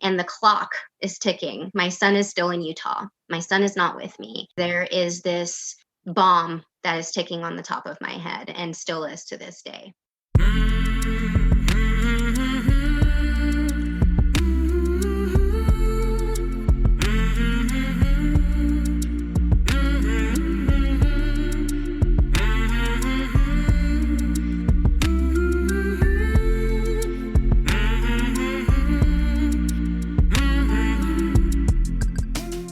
and the clock is ticking. My son is still in Utah. My son is not with me. There is this bomb that is ticking on the top of my head and still is to this day.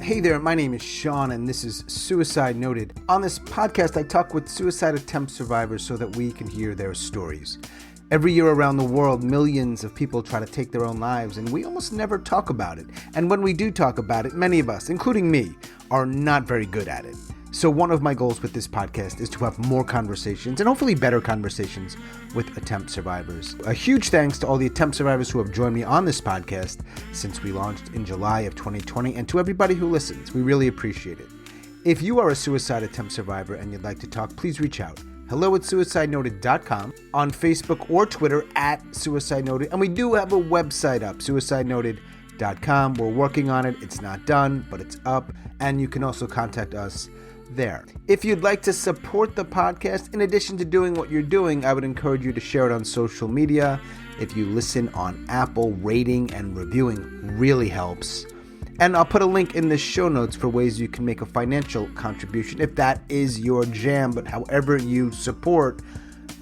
Hey there, my name is Sean and this is Suicide Noted. On this podcast, I talk with suicide attempt survivors so that we can hear their stories. Every year around the world, millions of people try to take their own lives and we almost never talk about it. And when we do talk about it, many of us, including me, are not very good at it. So one of my goals with this podcast is to have more conversations and hopefully better conversations with attempt survivors. A huge thanks to all the attempt survivors who have joined me on this podcast since we launched in July of 2020 and to everybody who listens. We really appreciate it. If you are a suicide attempt survivor and you'd like to talk, please reach out. hello@suicidenoted.com, on Facebook or Twitter @suicidenoted. And we do have a website up, suicidenoted.com. We're working on it. It's not done, but it's up. And you can also contact us there. If you'd like to support the podcast, in addition to doing what you're doing, I would encourage you to share it on social media. If you listen on Apple, rating and reviewing really helps. And I'll put a link in the show notes for ways you can make a financial contribution if that is your jam. But however you support,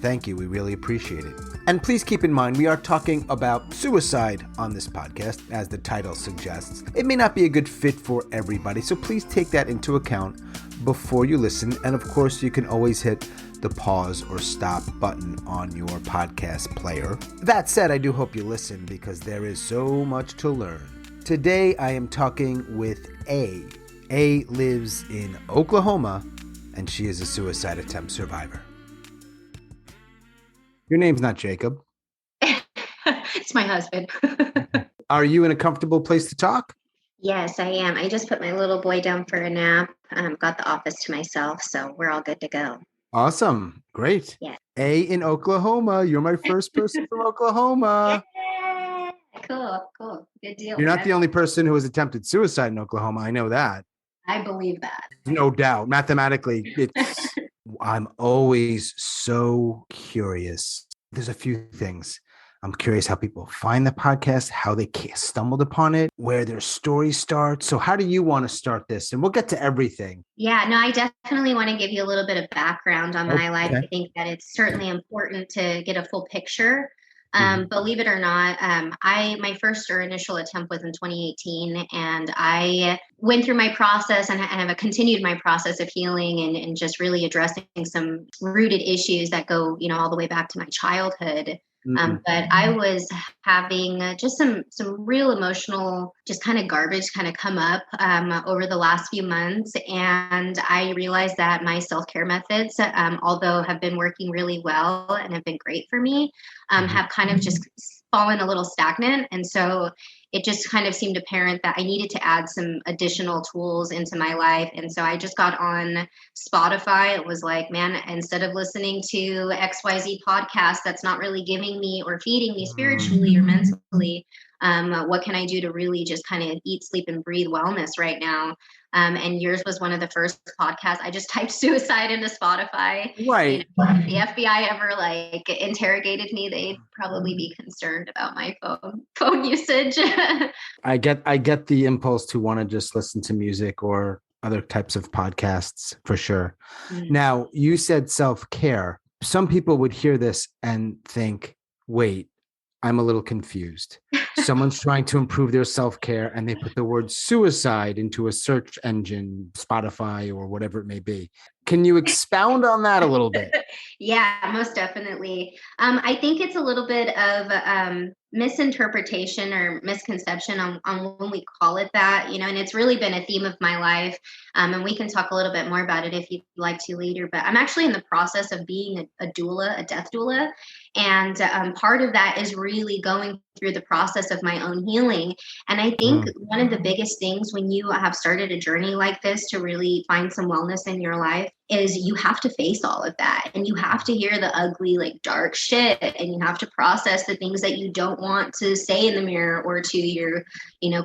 thank you. We really appreciate it. And please keep in mind, we are talking about suicide on this podcast, as the title suggests. It may not be a good fit for everybody, so please take that into account before you listen. And of course, you can always hit the pause or stop button on your podcast player. That said, I do hope you listen because there is so much to learn. Today, I am talking with A. A lives in Oklahoma, and she is a suicide attempt survivor. Your name's not Jacob. It's my husband. Are you in a comfortable place to talk? Yes, I am. I just put my little boy down for a nap. Got the office to myself, so we're all good to go. Awesome. Great. Yeah. A in Oklahoma. You're my first person from Oklahoma. Yeah. Cool. Good deal. You're not the only person who has attempted suicide in Oklahoma. I know that. I believe that. No doubt. Mathematically, I'm always so curious. There's a few things. I'm curious how people find the podcast, how they stumbled upon it, where their story starts. So how do you want to start this? And we'll get to everything. Yeah, no, I definitely want to give you a little bit of background on my life. I think that it's certainly important to get a full picture. Believe it or not, my first or initial attempt was in 2018, and I went through my process and have continued my process of healing and just really addressing some rooted issues that go, all the way back to my childhood. But I was having just some real emotional, just kind of garbage kind of come up over the last few months. And I realized that my self-care methods, although have been working really well and have been great for me, have kind of just fallen a little stagnant. And so it just kind of seemed apparent that I needed to add some additional tools into my life. And so I just got on Spotify. It was like, man, instead of listening to XYZ podcast that's not really giving me or feeding me spiritually or mentally, what can I do to really just kind of eat, sleep, and breathe wellness right now? And yours was one of the first podcasts. I just typed suicide into Spotify. Right. If the FBI ever interrogated me, they'd probably be concerned about my phone usage. I get the impulse to want to just listen to music or other types of podcasts for sure. Now, you said self-care. Some people would hear this and think, wait, I'm a little confused. Someone's trying to improve their self-care and they put the word suicide into a search engine, Spotify or whatever it may be. Can you expound on that a little bit? Yeah, most definitely. I think it's a little bit of misinterpretation or misconception on when we call it that, and it's really been a theme of my life. And we can talk a little bit more about it if you'd like to later, but I'm actually in the process of being a doula, a death doula. And part of that is really going through the process of my own healing. And I think one of the biggest things when you have started a journey like this to really find some wellness in your life is you have to face all of that, and you have to hear the ugly, like dark shit, and you have to process the things that you don't want to say in the mirror or to your,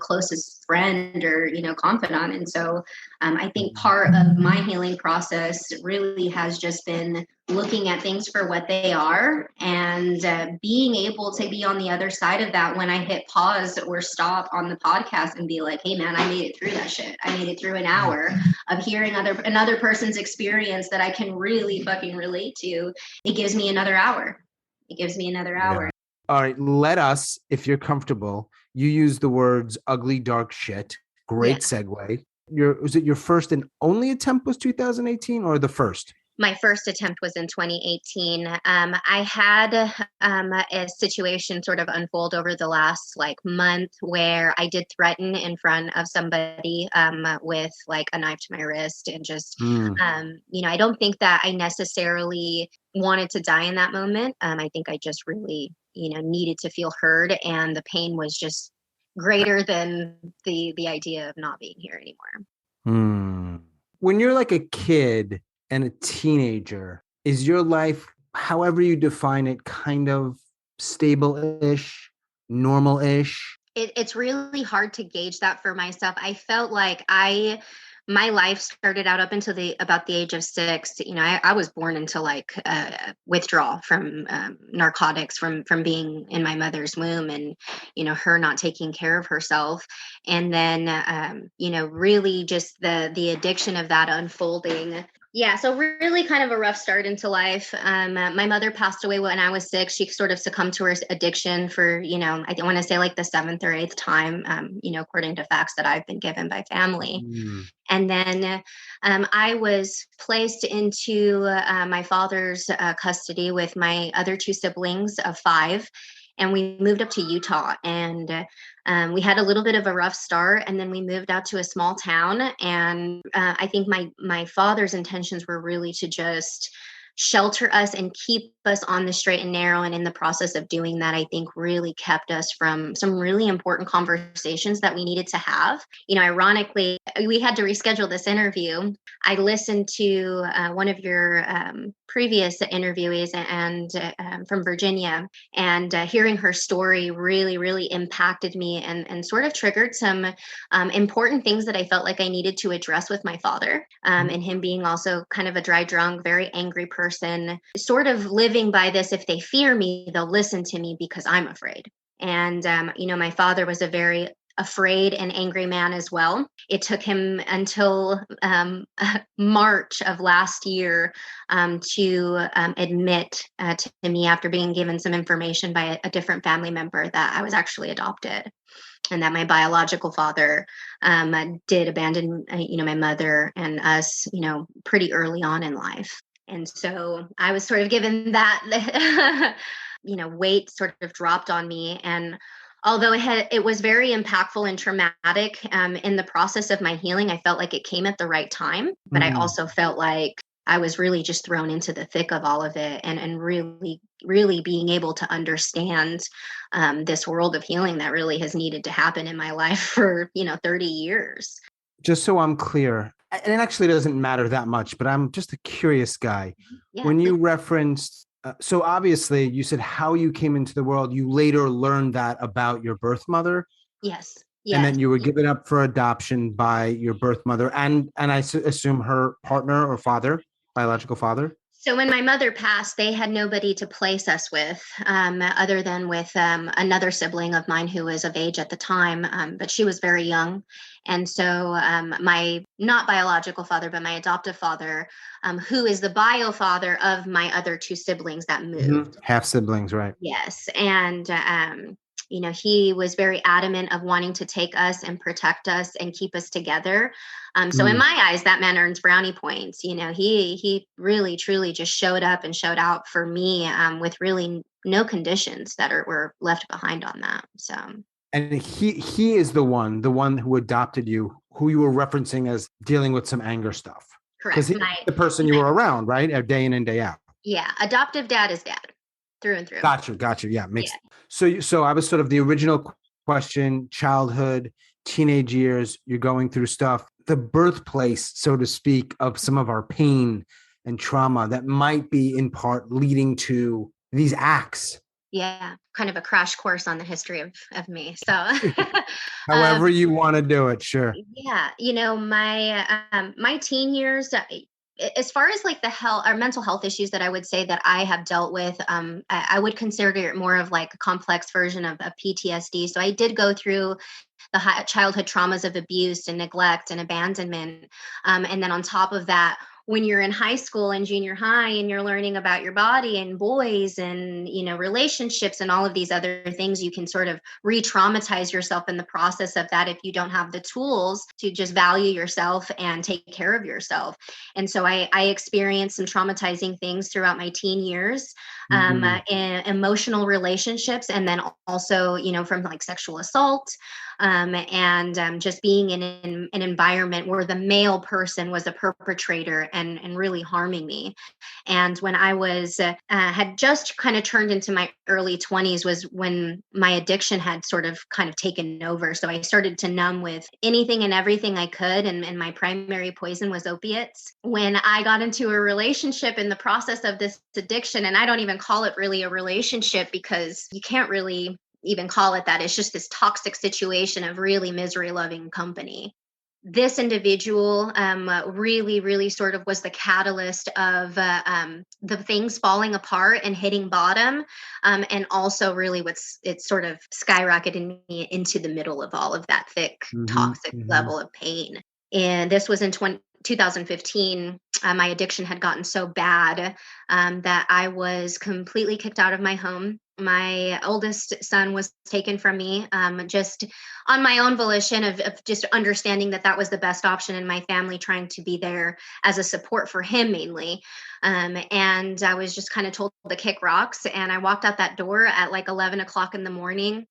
closest friend or, confidant. And so I think part of my healing process really has just been looking at things for what they are, and being able to be on the other side of that when I hit pause or stop on the podcast and be like, hey man, I made it through that shit. I made it through an hour of hearing another person's experience that I can really fucking relate to. It gives me another hour. Yeah. All right. Let us, if you're comfortable, you use the words ugly, dark shit. Great segue. Was it your first and only attempt was 2018 or the first? My first attempt was in 2018. I had a situation sort of unfold over the last month where I did threaten in front of somebody with a knife to my wrist, and just, I don't think that I necessarily wanted to die in that moment. I think I just really, needed to feel heard, and the pain was just greater than the idea of not being here anymore. When you're like a kid and a teenager, is your life, however you define it, kind of stable-ish, normal-ish? It's really hard to gauge that for myself. I felt like my life started out up until about the age of 6. I was born into withdrawal from narcotics from being in my mother's womb, and her not taking care of herself, and then really just the addiction of that unfolding. Yeah, so really kind of a rough start into life. My mother passed away when I was 6. She sort of succumbed to her addiction for, I want to say the 7th or 8th time, according to facts that I've been given by family. And then I was placed into my father's custody with my other 2 siblings of 5. And we moved up to Utah, and we had a little bit of a rough start, and then we moved out to a small town. And I think my father's intentions were really to just shelter us and keep us on the straight and narrow. And in the process of doing that, I think really kept us from some really important conversations that we needed to have. Ironically, we had to reschedule this interview. I listened to one of your previous interviewees and from Virginia, and hearing her story really, really impacted me, and sort of triggered some important things that I felt like I needed to address with my father, and him being also kind of a dry drunk, very angry person, sort of living by this: if they fear me, they'll listen to me because I'm afraid. And, my father was a very afraid and angry man as well. It took him until March of last year to admit to me, after being given some information by a different family member, that I was actually adopted, and that my biological father did abandon, my mother and us, pretty early on in life. And so I was sort of given that, weight sort of dropped on me. And although it was very impactful and traumatic in the process of my healing, I felt like it came at the right time. But I also felt like I was really just thrown into the thick of all of it, and really, really being able to understand this world of healing that really has needed to happen in my life for, 30 years. Just so I'm clear, and it actually doesn't matter that much, but I'm just a curious guy. Yeah. When you referenced, so obviously you said how you came into the world, you later learned that about your birth mother. Yes. And then you were given up for adoption by your birth mother and I assume her partner or father, biological father. So when my mother passed, they had nobody to place us with, other than with another sibling of mine who was of age at the time, but she was very young. And so my not biological father, but my adoptive father, who is the bio father of my other 2 siblings that moved. Half siblings, right? Yes. And he was very adamant of wanting to take us and protect us and keep us together. So in my eyes, that man earns brownie points. He really, truly just showed up and showed out for me with really no conditions that were left behind on that. So. And he is the one who adopted you, who you were referencing as dealing with some anger stuff. Correct. Because he's the person you were around, right? Day in and day out. Yeah. Adoptive dad is dad. Through and through. Gotcha. Yeah. So I was sort of the original question, childhood, teenage years, you're going through stuff. the birthplace, so to speak, of some of our pain and trauma that might be in part leading to these acts. Yeah, kind of a crash course on the history of me. So, However you want to do it, sure. yeah, my teen years, as far as like the health or mental health issues that I would say that I have dealt with, I would consider it more of like a complex version of PTSD. So I did go through the childhood traumas of abuse and neglect and abandonment. And then on top of that, when you're in high school and junior high and you're learning about your body and boys and relationships and all of these other things, you can sort of re-traumatize yourself in the process of that if you don't have the tools to just value yourself and take care of yourself. And so I experienced some traumatizing things throughout my teen years, in emotional relationships, and then also from like sexual assault, and just being in an environment where the male person was a perpetrator and really harming me. And when I was had just kind of turned into my early 20s was when my addiction had sort of kind of taken over. So I started to numb with anything and everything I could, and my primary poison was opiates. When I got into a relationship in the process of this addiction, and I don't even call it really a relationship because you can't really even call it that. It's just this toxic situation of really misery loving company. This individual really, really sort of was the catalyst of the things falling apart and hitting bottom. And also really it sort of skyrocketed me into the middle of all of that thick, toxic level of pain. And this was in 2015. My addiction had gotten so bad that I was completely kicked out of my home. My oldest son was taken from me, just on my own volition of just understanding that was the best option in my family, trying to be there as a support for him mainly. And I was just kind of told to kick rocks. And I walked out that door at like 11 o'clock in the morning.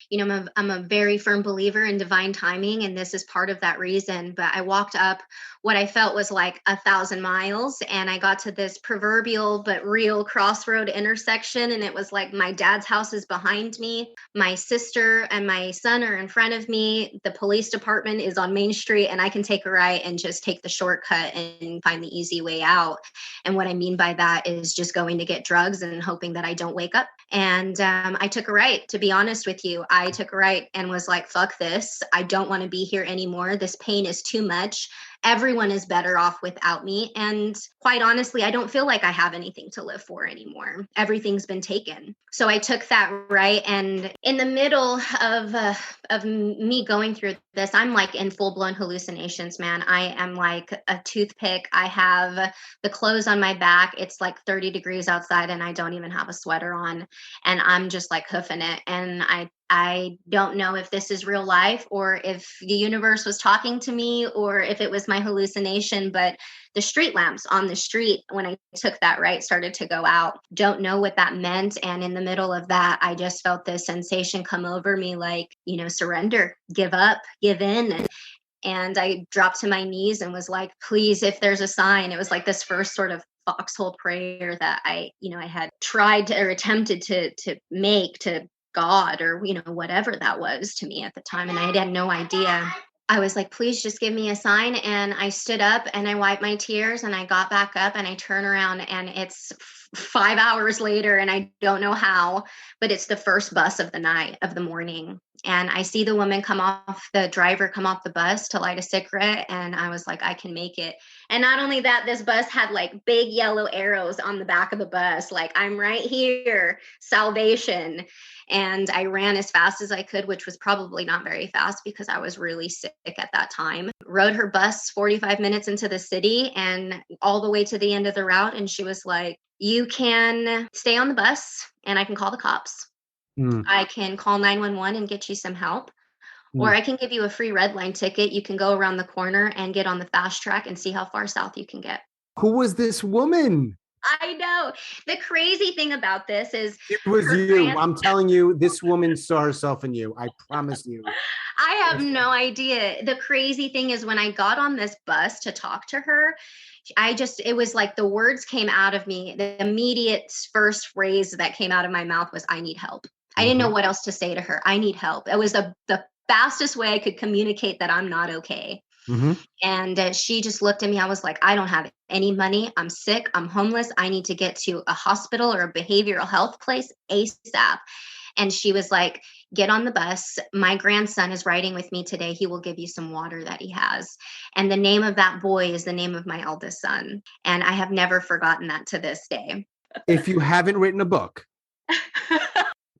I'm a very firm believer in divine timing, and this is part of that reason. But I walked up what I felt was like 1,000 miles, and I got to this proverbial but real crossroad intersection. And it was like my dad's house is behind me, my sister and my son are in front of me, the police department is on Main Street, and I can take a right and just take the shortcut and find the easy way out. And what I mean by that is just going to get drugs and hoping that I don't wake up. And I took a right. To be honest with you, I took a right and was like, fuck this. I don't want to be here anymore. This pain is too much. Everyone is better off without me. And quite honestly, I don't feel like I have anything to live for anymore. Everything's been taken. So I took that right. And in the middle of me going through this, I'm like in full blown hallucinations, man. I am like a toothpick. I have the clothes on my back. It's like 30 degrees outside and I don't even have a sweater on. And I'm just like hoofing it. And I don't know if this is real life or if the universe was talking to me or if it was my hallucination, but the street lamps on the street when I took that right started to go out. Don't know what that meant. And in the middle of that, I just felt this sensation come over me like, surrender, give up, give in. And I dropped to my knees and was like, please, if there's a sign. It was like this first sort of foxhole prayer that I had tried to, or attempted to make to God or, whatever that was to me at the time. And I had no idea. I was like, please just give me a sign. And I stood up and I wiped my tears and I got back up and I turn around and it's 5 hours later and I don't know how, but it's the first bus of the morning. And I see the woman the driver come off the bus to light a cigarette. And I was like, I can make it. And not only that, this bus had like big yellow arrows on the back of the bus, like I'm right here, salvation. And I ran as fast as I could, which was probably not very fast because I was really sick at that time. Rode her bus 45 minutes into the city and all the way to the end of the route. And she was like, you can stay on the bus and I can call the cops. I can call 911 and get you some help. Or I can give you a free red line ticket. You can go around the corner and get on the fast track and see how far south you can get. Who was this woman? I know. The crazy thing about this is it was you. I'm telling you, this woman saw herself in you. I promise you. I have no idea. The crazy thing is when I got on this bus to talk to her, it was like the words came out of me. The immediate first phrase that came out of my mouth was, I need help. I didn't know what else to say to her. I need help. It was the fastest way I could communicate that I'm not okay. Mm-hmm. And she just looked at me. I was like, I don't have any money. I'm sick. I'm homeless. I need to get to a hospital or a behavioral health place ASAP. And she was like, get on the bus. My grandson is riding with me today. He will give you some water that he has. And the name of that boy is the name of my eldest son. And I have never forgotten that to this day. If you haven't written a book,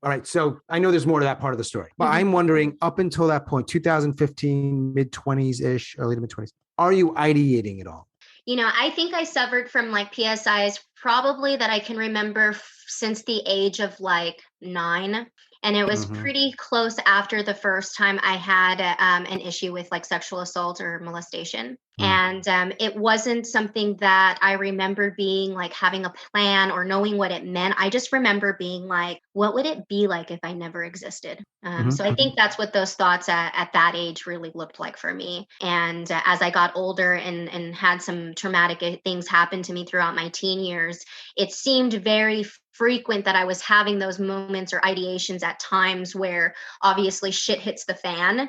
all right, so I know there's more to that part of the story, but I'm wondering, up until that point, 2015, mid-20s-ish, early to mid-20s, are you ideating at all? I think I suffered from like PSIs probably that I can remember since the age of like 9. And it was pretty close after the first time I had an issue with like sexual assault or molestation. And it wasn't something that I remember being like having a plan or knowing what it meant. I just remember being like, what would it be like if I never existed? So I think that's what those thoughts at that age really looked like for me. And as I got older and had some traumatic things happen to me throughout my teen years, it seemed very frequent that I was having those moments or ideations at times where obviously shit hits the fan,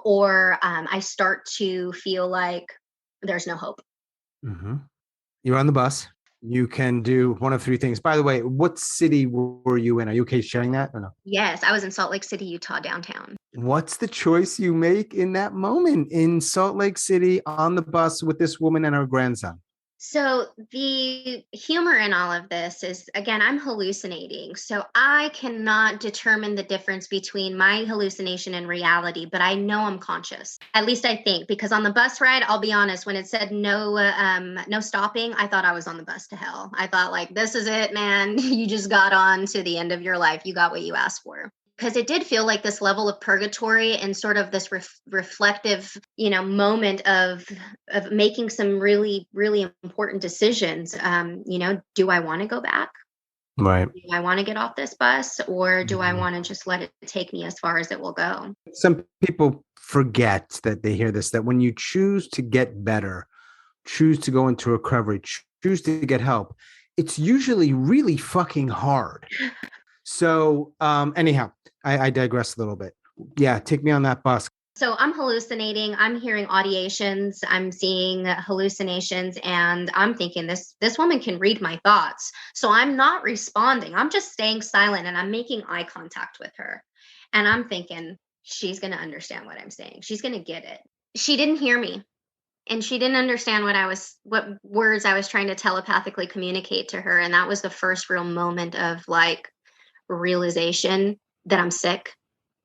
or I start to feel like there's no hope. You're on the bus. You can do one of 3 things. By the way, what city were you in? Are you okay sharing that or no? Yes, I was in Salt Lake City, Utah, downtown. What's the choice you make in that moment in Salt Lake City on the bus with this woman and her grandson? So the humor in all of this is, again, I'm hallucinating. So I cannot determine the difference between my hallucination and reality, but I know I'm conscious. At least I think, because on the bus ride, I'll be honest, when it said no stopping, I thought I was on the bus to hell. I thought like, this is it, man. You just got on to the end of your life. You got what you asked for. Because it did feel like this level of purgatory and sort of this reflective, moment of making some really, really important decisions. Do I want to go back? Right. Do I want to get off this bus, or do I want to just let it take me as far as it will go? Some people forget that they hear this, that when you choose to get better, choose to go into recovery, choose to get help, it's usually really fucking hard. So anyhow, I digress a little bit. Yeah, take me on that bus. So I'm hallucinating. I'm hearing audiations. I'm seeing hallucinations, and I'm thinking this woman can read my thoughts. So I'm not responding. I'm just staying silent, and I'm making eye contact with her. And I'm thinking she's going to understand what I'm saying. She's going to get it. She didn't hear me, and she didn't understand what words I was trying to telepathically communicate to her. And that was the first real moment of like realization that I'm sick,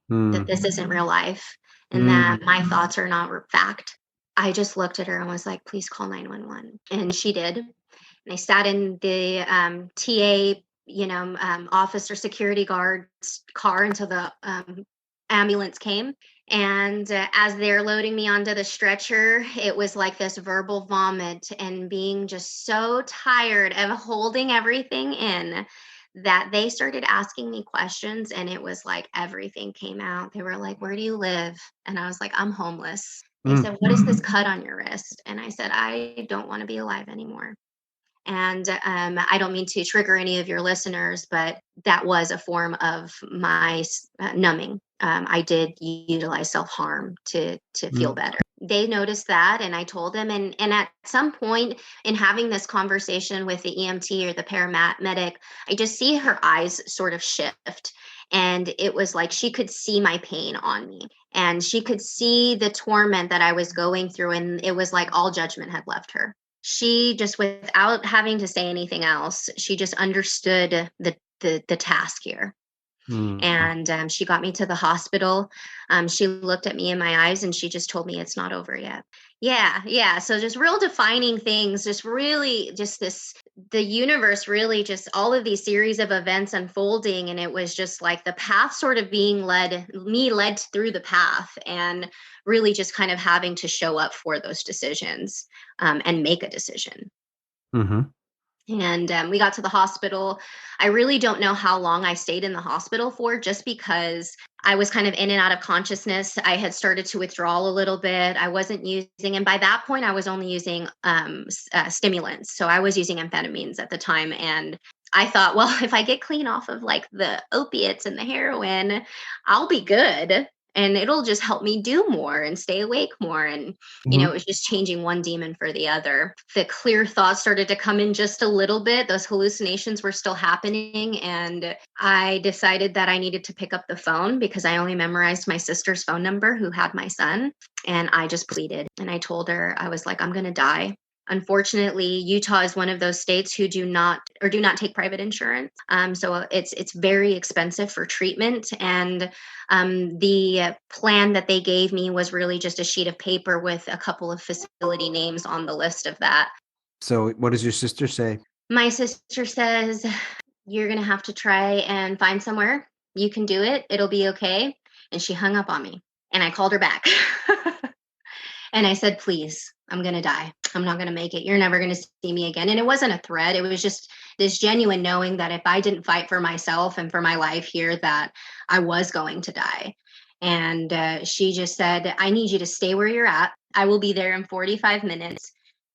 that this isn't real life, and that my thoughts are not fact. I just looked at her and was like, please call 911. And she did. And I sat in the TA, officer security guard's car until the ambulance came. And as they're loading me onto the stretcher, it was like this verbal vomit and being just so tired of holding everything in that they started asking me questions, and it was like everything came out. They were like, where do you live? And I was like, I'm homeless. They said, what is this cut on your wrist? And I said, I don't want to be alive anymore. And I don't mean to trigger any of your listeners, but that was a form of my numbing. I did utilize self-harm to feel better. They noticed that, and I told them. And at some point in having this conversation with the EMT or the paramedic, I just see her eyes sort of shift. And it was like she could see my pain on me, and she could see the torment that I was going through. And it was like all judgment had left her. She just, without having to say anything else, she just understood the task here. And she got me to the hospital. She looked at me in my eyes and she just told me it's not over yet. Yeah. So just real defining things, just really just the universe really just all of these series of events unfolding. And it was just like the path sort of being led through the path, and really just kind of having to show up for those decisions and make a decision. And we got to the hospital. I really don't know how long I stayed in the hospital for, just because I was kind of in and out of consciousness. I had started to withdraw a little bit. I wasn't using, and by that point, I was only using stimulants. So I was using amphetamines at the time. And I thought, well, if I get clean off of like the opiates and the heroin, I'll be good. and it'll just help me do more and stay awake more. And, it was just changing one demon for the other. The clear thoughts started to come in just a little bit. Those hallucinations were still happening. And I decided that I needed to pick up the phone because I only memorized my sister's phone number who had my son. And I just pleaded. And I told her, I was like, I'm going to die. Unfortunately, Utah is one of those states who do not take private insurance. So it's very expensive for treatment. And the plan that they gave me was really just a sheet of paper with a couple of facility names on the list of that. So what does your sister say? My sister says, you're going to have to try and find somewhere. You can do it. It'll be okay. And she hung up on me. And I called her back. And I said, please, I'm going to die. I'm not going to make it. You're never going to see me again. And it wasn't a threat. It was just this genuine knowing that if I didn't fight for myself and for my life here, that I was going to die. And she just said, I need you to stay where you're at. I will be there in 45 minutes.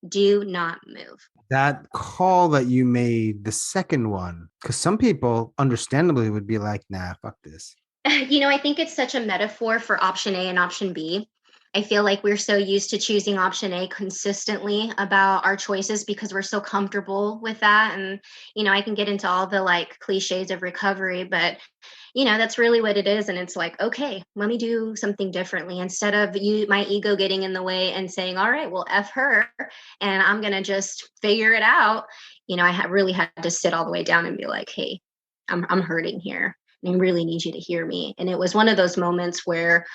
Do not move. That call that you made, the second one, because some people understandably would be like, nah, fuck this. I think it's such a metaphor for option A and option B. I feel like we're so used to choosing option A consistently about our choices because we're so comfortable with that. And, I can get into all the like cliches of recovery, but, that's really what it is. And it's like, okay, let me do something differently instead of my ego getting in the way and saying, all right, well, F her and I'm going to just figure it out. I really had to sit all the way down and be like, hey, I'm hurting here and I really need you to hear me. And it was one of those moments where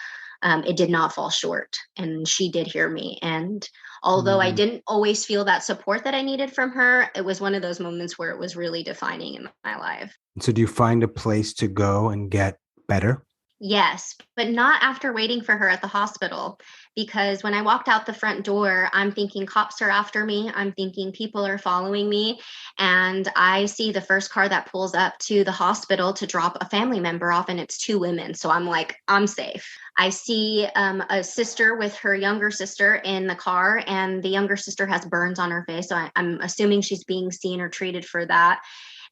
it did not fall short, and she did hear me. And although I didn't always feel that support that I needed from her, it was one of those moments where it was really defining in my life. So do you find a place to go and get better? Yes, but not after waiting for her at the hospital, because when I walked out the front door, I'm thinking cops are after me. I'm thinking people are following me. And I see the first car that pulls up to the hospital to drop a family member off, and it's two women. So I'm like, I'm safe. I see a sister with her younger sister in the car, and the younger sister has burns on her face. So I'm assuming she's being seen or treated for that.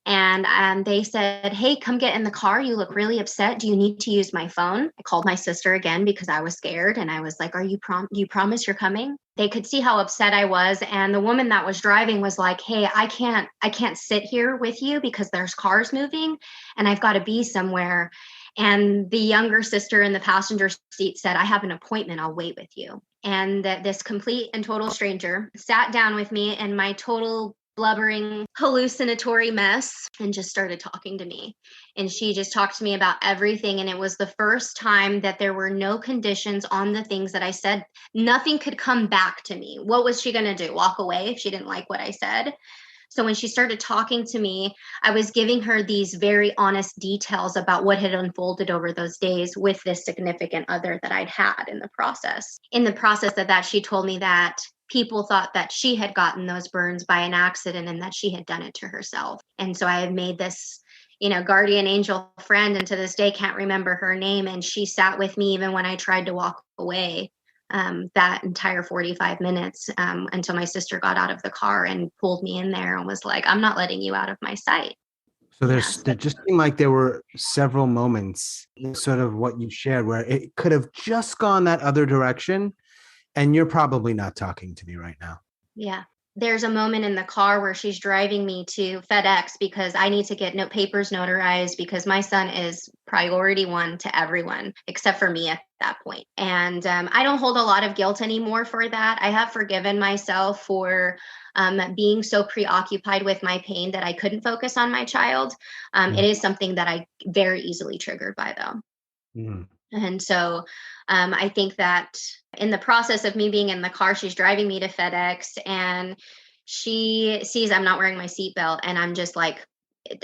And they said, hey, come get in the car. You look really upset. Do you need to use my phone? I called my sister again because I was scared. And I was like, do you promise you're coming? They could see how upset I was. And the woman that was driving was like, hey, I can't sit here with you because there's cars moving and I've got to be somewhere. And the younger sister in the passenger seat said, I have an appointment. I'll wait with you. And this complete and total stranger sat down with me in my total blubbering, hallucinatory mess and just started talking to me. And she just talked to me about everything. And it was the first time that there were no conditions on the things that I said. Nothing could come back to me. What was she going to do? Walk away if she didn't like what I said? So when she started talking to me, I was giving her these very honest details about what had unfolded over those days with this significant other that I'd had in the process. In the process of that, she told me that people thought that she had gotten those burns by an accident and that she had done it to herself. And so I had made this, guardian angel friend, and to this day can't remember her name. And she sat with me even when I tried to walk away that entire 45 minutes until my sister got out of the car and pulled me in there and was like, I'm not letting you out of my sight. So there just seemed like there were several moments, sort of what you shared, where it could have just gone that other direction. And you're probably not talking to me right now. Yeah. There's a moment in the car where she's driving me to FedEx because I need to get papers notarized because my son is priority one to everyone except for me at that point. And I don't hold a lot of guilt anymore for that. I have forgiven myself for being so preoccupied with my pain that I couldn't focus on my child. It is something that I very easily triggered by, though. And so I think that in the process of me being in the car, she's driving me to FedEx and she sees I'm not wearing my seatbelt. And I'm just like,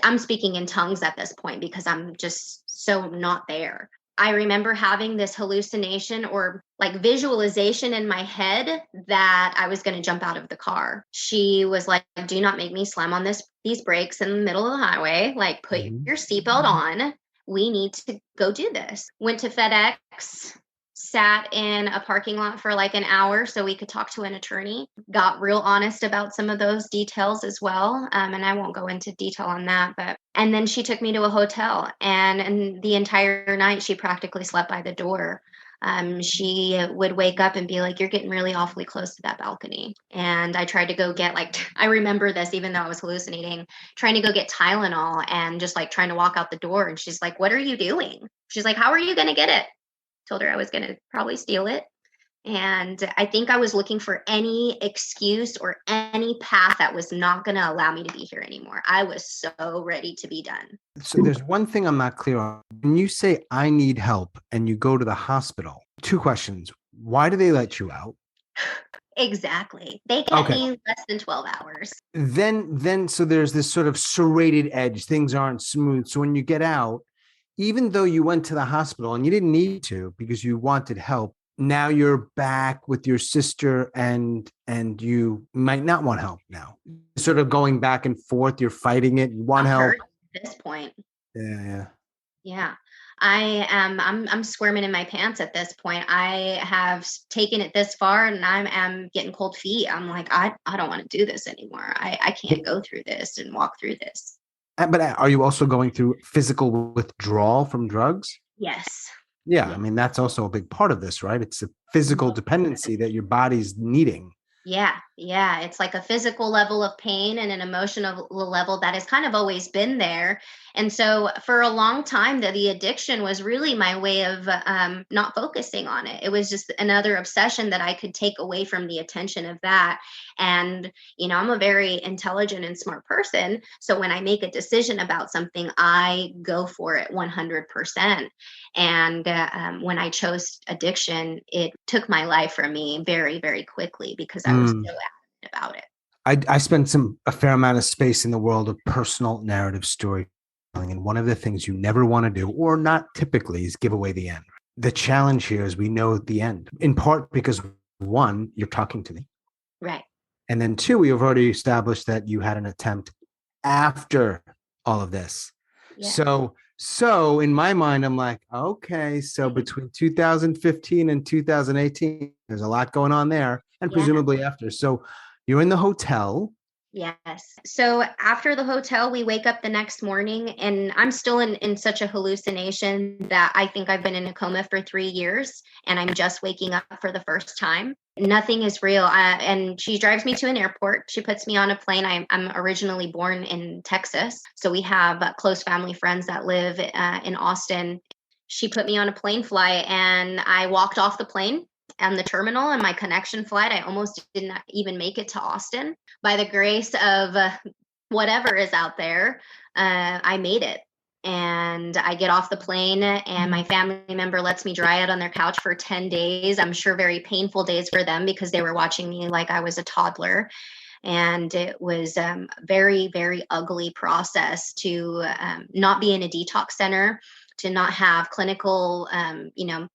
I'm speaking in tongues at this point because I'm just so not there. I remember having this hallucination or like visualization in my head that I was going to jump out of the car. She was like, do not make me slam on these brakes in the middle of the highway. Like, put your seatbelt on. We need to go do this. Went to FedEx, sat in a parking lot for like an hour so we could talk to an attorney, got real honest about some of those details as well. And I won't go into detail on that, but, and then she took me to a hotel, and the entire night she practically slept by the door. She would wake up and be like, "You're getting really awfully close to that balcony." And I tried to go get like, I remember this even though I was hallucinating, trying to go get Tylenol and just like trying to walk out the door. And she's like, "What are you doing?" She's like, "How are you going to get it?" Told her I was going to probably steal it. And I think I was looking for any excuse or any path that was not going to allow me to be here anymore. I was so ready to be done. So there's one thing I'm not clear on. When you say I need help and you go to the hospital, two questions. Why do they let you out? Exactly. They get me less than 12 hours. Then so there's this sort of serrated edge. Things aren't smooth. So when you get out, even though you went to the hospital and you didn't need to because you wanted help, now you're back with your sister and you might not want help now. Sort of going back and forth, you're fighting it, you want help. At this point. Yeah. I'm squirming in my pants at this point. I have taken it this far and I'm getting cold feet. I'm like, I don't want to do this anymore. I can't go through this and walk through this. But are you also going through physical withdrawal from drugs? Yes. Yeah. I mean, that's also a big part of this, right? It's a physical dependency that your body's needing. Yeah. It's like a physical level of pain and an emotional level that has kind of always been there. And so for a long time, the addiction was really my way of not focusing on it. It was just another obsession that I could take away from the attention of that. And, I'm a very intelligent and smart person. So when I make a decision about something, I go for it 100%. And when I chose addiction, it took my life from me very, very quickly because I was so adamant about it. I spent a fair amount of space in the world of personal narrative storytelling. And one of the things you never want to do, or not typically, is give away the end. The challenge here is we know the end, in part because one, you're talking to me. Right. And then two, we have already established that you had an attempt after all of this. Yeah. So in my mind, I'm like, okay, so between 2015 and 2018, there's a lot going on there, and presumably after. So you're in the hotel. Yes. So after the hotel, we wake up the next morning and I'm still in such a hallucination that I think I've been in a coma for 3 years and I'm just waking up for the first time. Nothing is real. And she drives me to an airport. She puts me on a plane. I'm originally born in Texas. So we have close family friends that live in Austin. She put me on a plane flight and I walked off the plane on the terminal, and my connection flight, I almost didn't even make it to Austin. By the grace of whatever is out there, I made it. And I get off the plane and my family member lets me dry out on their couch for 10 days. I'm sure very painful days for them because they were watching me like I was a toddler. And it was a very, very ugly process to not be in a detox center, to not have clinical,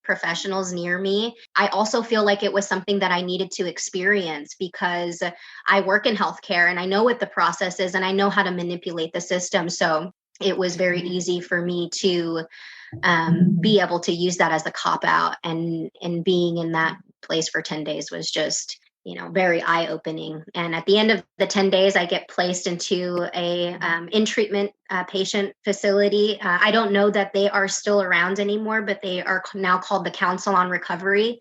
professionals near me. I also feel like it was something that I needed to experience because I work in healthcare and I know what the process is and I know how to manipulate the system. So it was very easy for me to be able to use that as a cop out, and being in that place for 10 days was just very eye-opening. And at the end of the 10 days, I get placed into a in-treatment patient facility. I don't know that they are still around anymore, but they are now called the Council on Recovery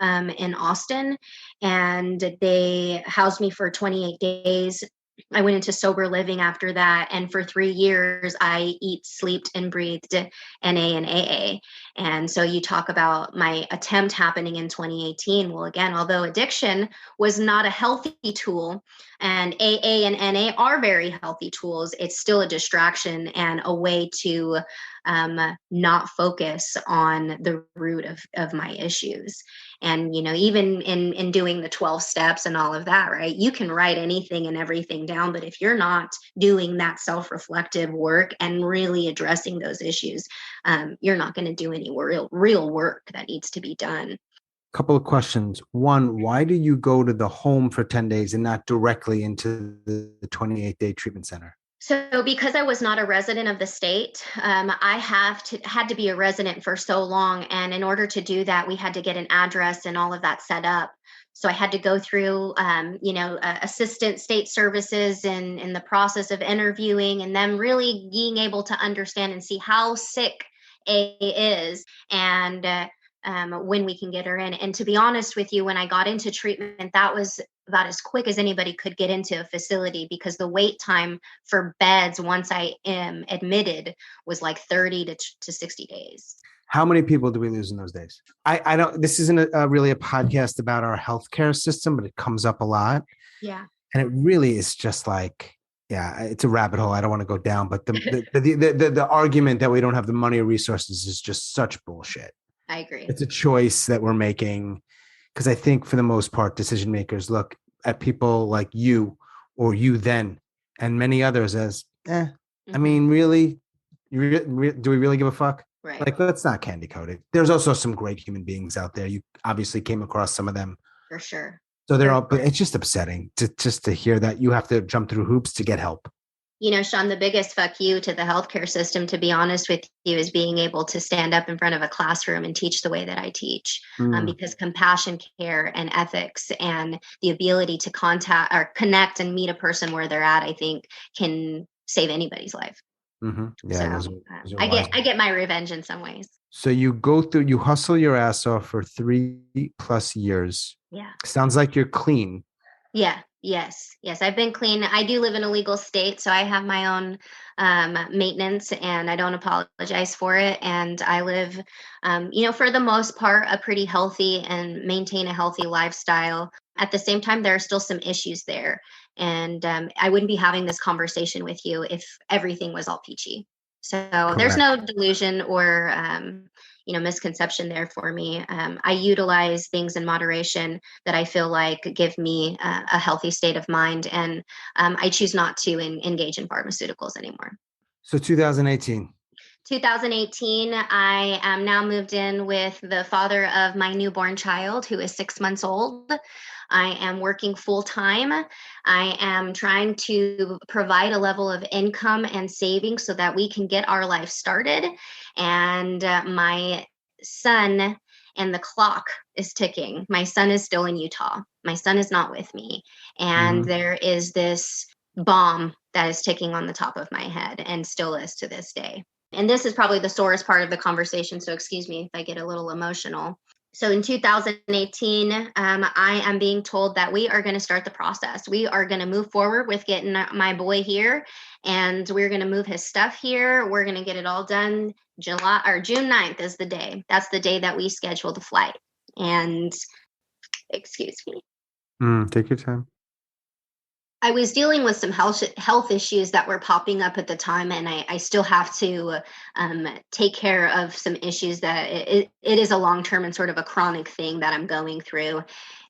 in Austin. And they housed me for 28 days. I went into sober living after that. And for 3 years, I eat, slept, and breathed NA and AA. And so you talk about my attempt happening in 2018. Well, again, although addiction was not a healthy tool, and AA and NA are very healthy tools, it's still a distraction and a way to not focus on the root of my issues. And, even in doing the 12 steps and all of that, right, you can write anything and everything down, but if you're not doing that self-reflective work and really addressing those issues, you're not going to do any real work that needs to be done. Couple of questions. One, why do you go to the home for 10 days and not directly into the 28-day treatment center? So because I was not a resident of the state, I had to be a resident for so long, and in order to do that, we had to get an address and all of that set up. So I had to go through, assistant state services and in the process of interviewing, and them really being able to understand and see how sick A is, and when we can get her in. And to be honest with you, when I got into treatment, that was about as quick as anybody could get into a facility, because the wait time for beds once I am admitted was like 30 to 60 days. How many people do we lose in those days? I don't, this isn't really a podcast about our healthcare system, but it comes up a lot. Yeah. And it really is just like, yeah, it's a rabbit hole. I don't want to go down, but the argument that we don't have the money or resources is just such bullshit. I agree. It's a choice that we're making, because I think for the most part, decision makers look at people like you or you then and many others as, I mean, really, do we really give a fuck? Right. Like, let's not candy coat it. There's also some great human beings out there. You obviously came across some of them. For sure. So they're all, but it's just upsetting to hear that you have to jump through hoops to get help. You know, Sean, the biggest fuck you to the healthcare system, to be honest with you, is being able to stand up in front of a classroom and teach the way that I teach. Because compassion, care, and ethics, and the ability to contact or connect and meet a person where they're at, I think can save anybody's life. Yeah, so, I get my revenge in some ways. So you hustle your ass off for 3+ years. Yeah. Sounds like you're clean. Yeah. Yes. I've been clean. I do live in a legal state, so I have my own maintenance, and I don't apologize for it. And I live, for the most part, a pretty healthy and maintain a healthy lifestyle. At the same time, there are still some issues there. And I wouldn't be having this conversation with you if everything was all peachy. So Correct. There's no delusion or, misconception there for me. I utilize things in moderation that I feel like give me a healthy state of mind. And I choose not to engage in pharmaceuticals anymore. So 2018, I am now moved in with the father of my newborn child, who is 6 months old. I am working full time. I am trying to provide a level of income and savings so that we can get our life started. And my son, and the clock is ticking. My son is still in Utah. My son is not with me. And there is this bomb that is ticking on the top of my head, and still is to this day. And this is probably the sorest part of the conversation, so excuse me if I get a little emotional. So in 2018, I am being told that we are going to start the process. We are going to move forward with getting my boy here, and we're going to move his stuff here. We're going to get it all done. June 9th is the day. That's the day that we scheduled the flight. And excuse me. Take your time. I was dealing with some health issues that were popping up at the time, and I still have to take care of some issues that it is a long-term and sort of a chronic thing that I'm going through.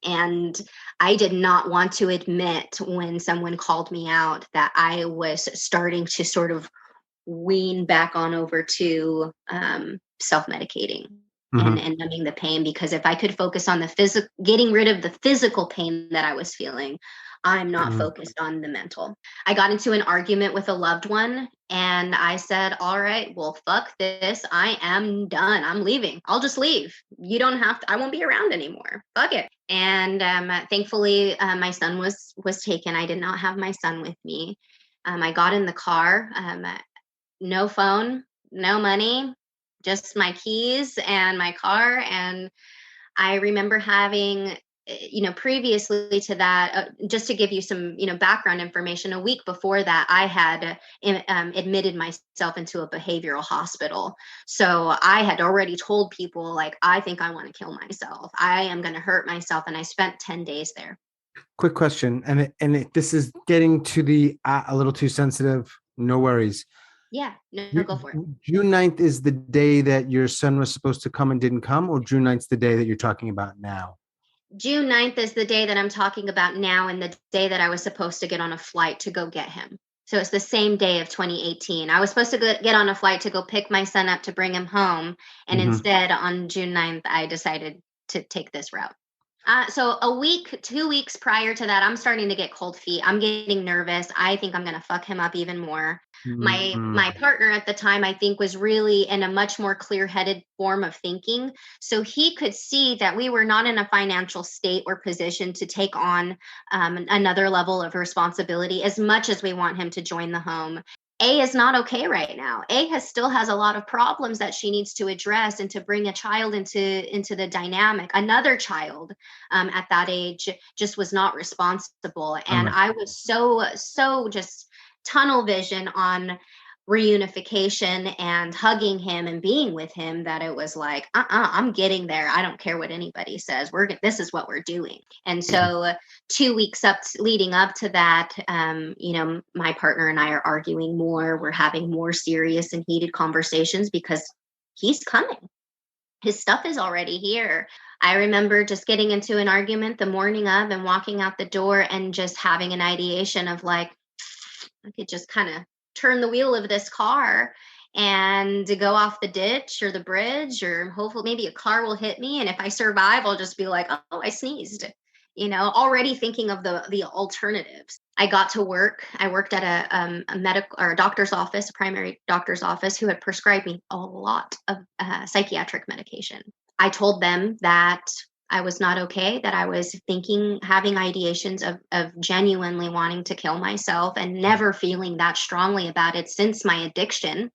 And I did not want to admit when someone called me out that I was starting to sort of wean back on over to self-medicating. And numbing the pain, because if I could focus on the getting rid of the physical pain that I was feeling, I'm not focused on the mental. I got into an argument with a loved one, and I said, all right, well, fuck this. I am done. I'm leaving. I'll just leave. You don't have to, I won't be around anymore. Fuck it. And thankfully, my son was taken. I did not have my son with me. I got in the car, no phone, no money, just my keys and my car. And I remember having, previously to that, just to give you some, background information, a week before that, I had admitted myself into a behavioral hospital. So I had already told people, like, I think I want to kill myself. I am going to hurt myself. And I spent 10 days there. Quick question. And this is getting to the a little too sensitive. No worries. Yeah, no, go for it. June 9th is the day that your son was supposed to come and didn't come, or June 9th is the day that you're talking about now? June 9th is the day that I'm talking about now, and the day that I was supposed to get on a flight to go get him. So it's the same day of 2018. I was supposed to get on a flight to go pick my son up to bring him home. And instead, on June 9th, I decided to take this route. So a week, 2 weeks prior to that, I'm starting to get cold feet. I'm getting nervous. I think I'm going to fuck him up even more. My Mm-hmm. partner at the time, I think, was really in a much more clear-headed form of thinking. So he could see that we were not in a financial state or position to take on another level of responsibility as much as we want him to join the home. A is not okay right now. A has still has a lot of problems that she needs to address and to bring a child into the dynamic. Another child at that age just was not responsible, and I was so just tunnel vision on reunification and hugging him and being with him that it was like I'm getting there. I don't care what anybody says. This is what we're doing. And so 2 weeks leading up to that, my partner and I are arguing more. We're having more serious and heated conversations because he's coming. His stuff is already here. I remember just getting into an argument the morning of and walking out the door and just having an ideation of like, I could just kind of turn the wheel of this car and to go off the ditch or the bridge, or hopefully maybe a car will hit me. And if I survive, I'll just be like, oh, I sneezed, already thinking of the alternatives. I got to work. I worked at a medical or a doctor's office, a primary doctor's office, who had prescribed me a lot of psychiatric medication. I told them that I was not okay, that I was having ideations of genuinely wanting to kill myself and never feeling that strongly about it since my addiction.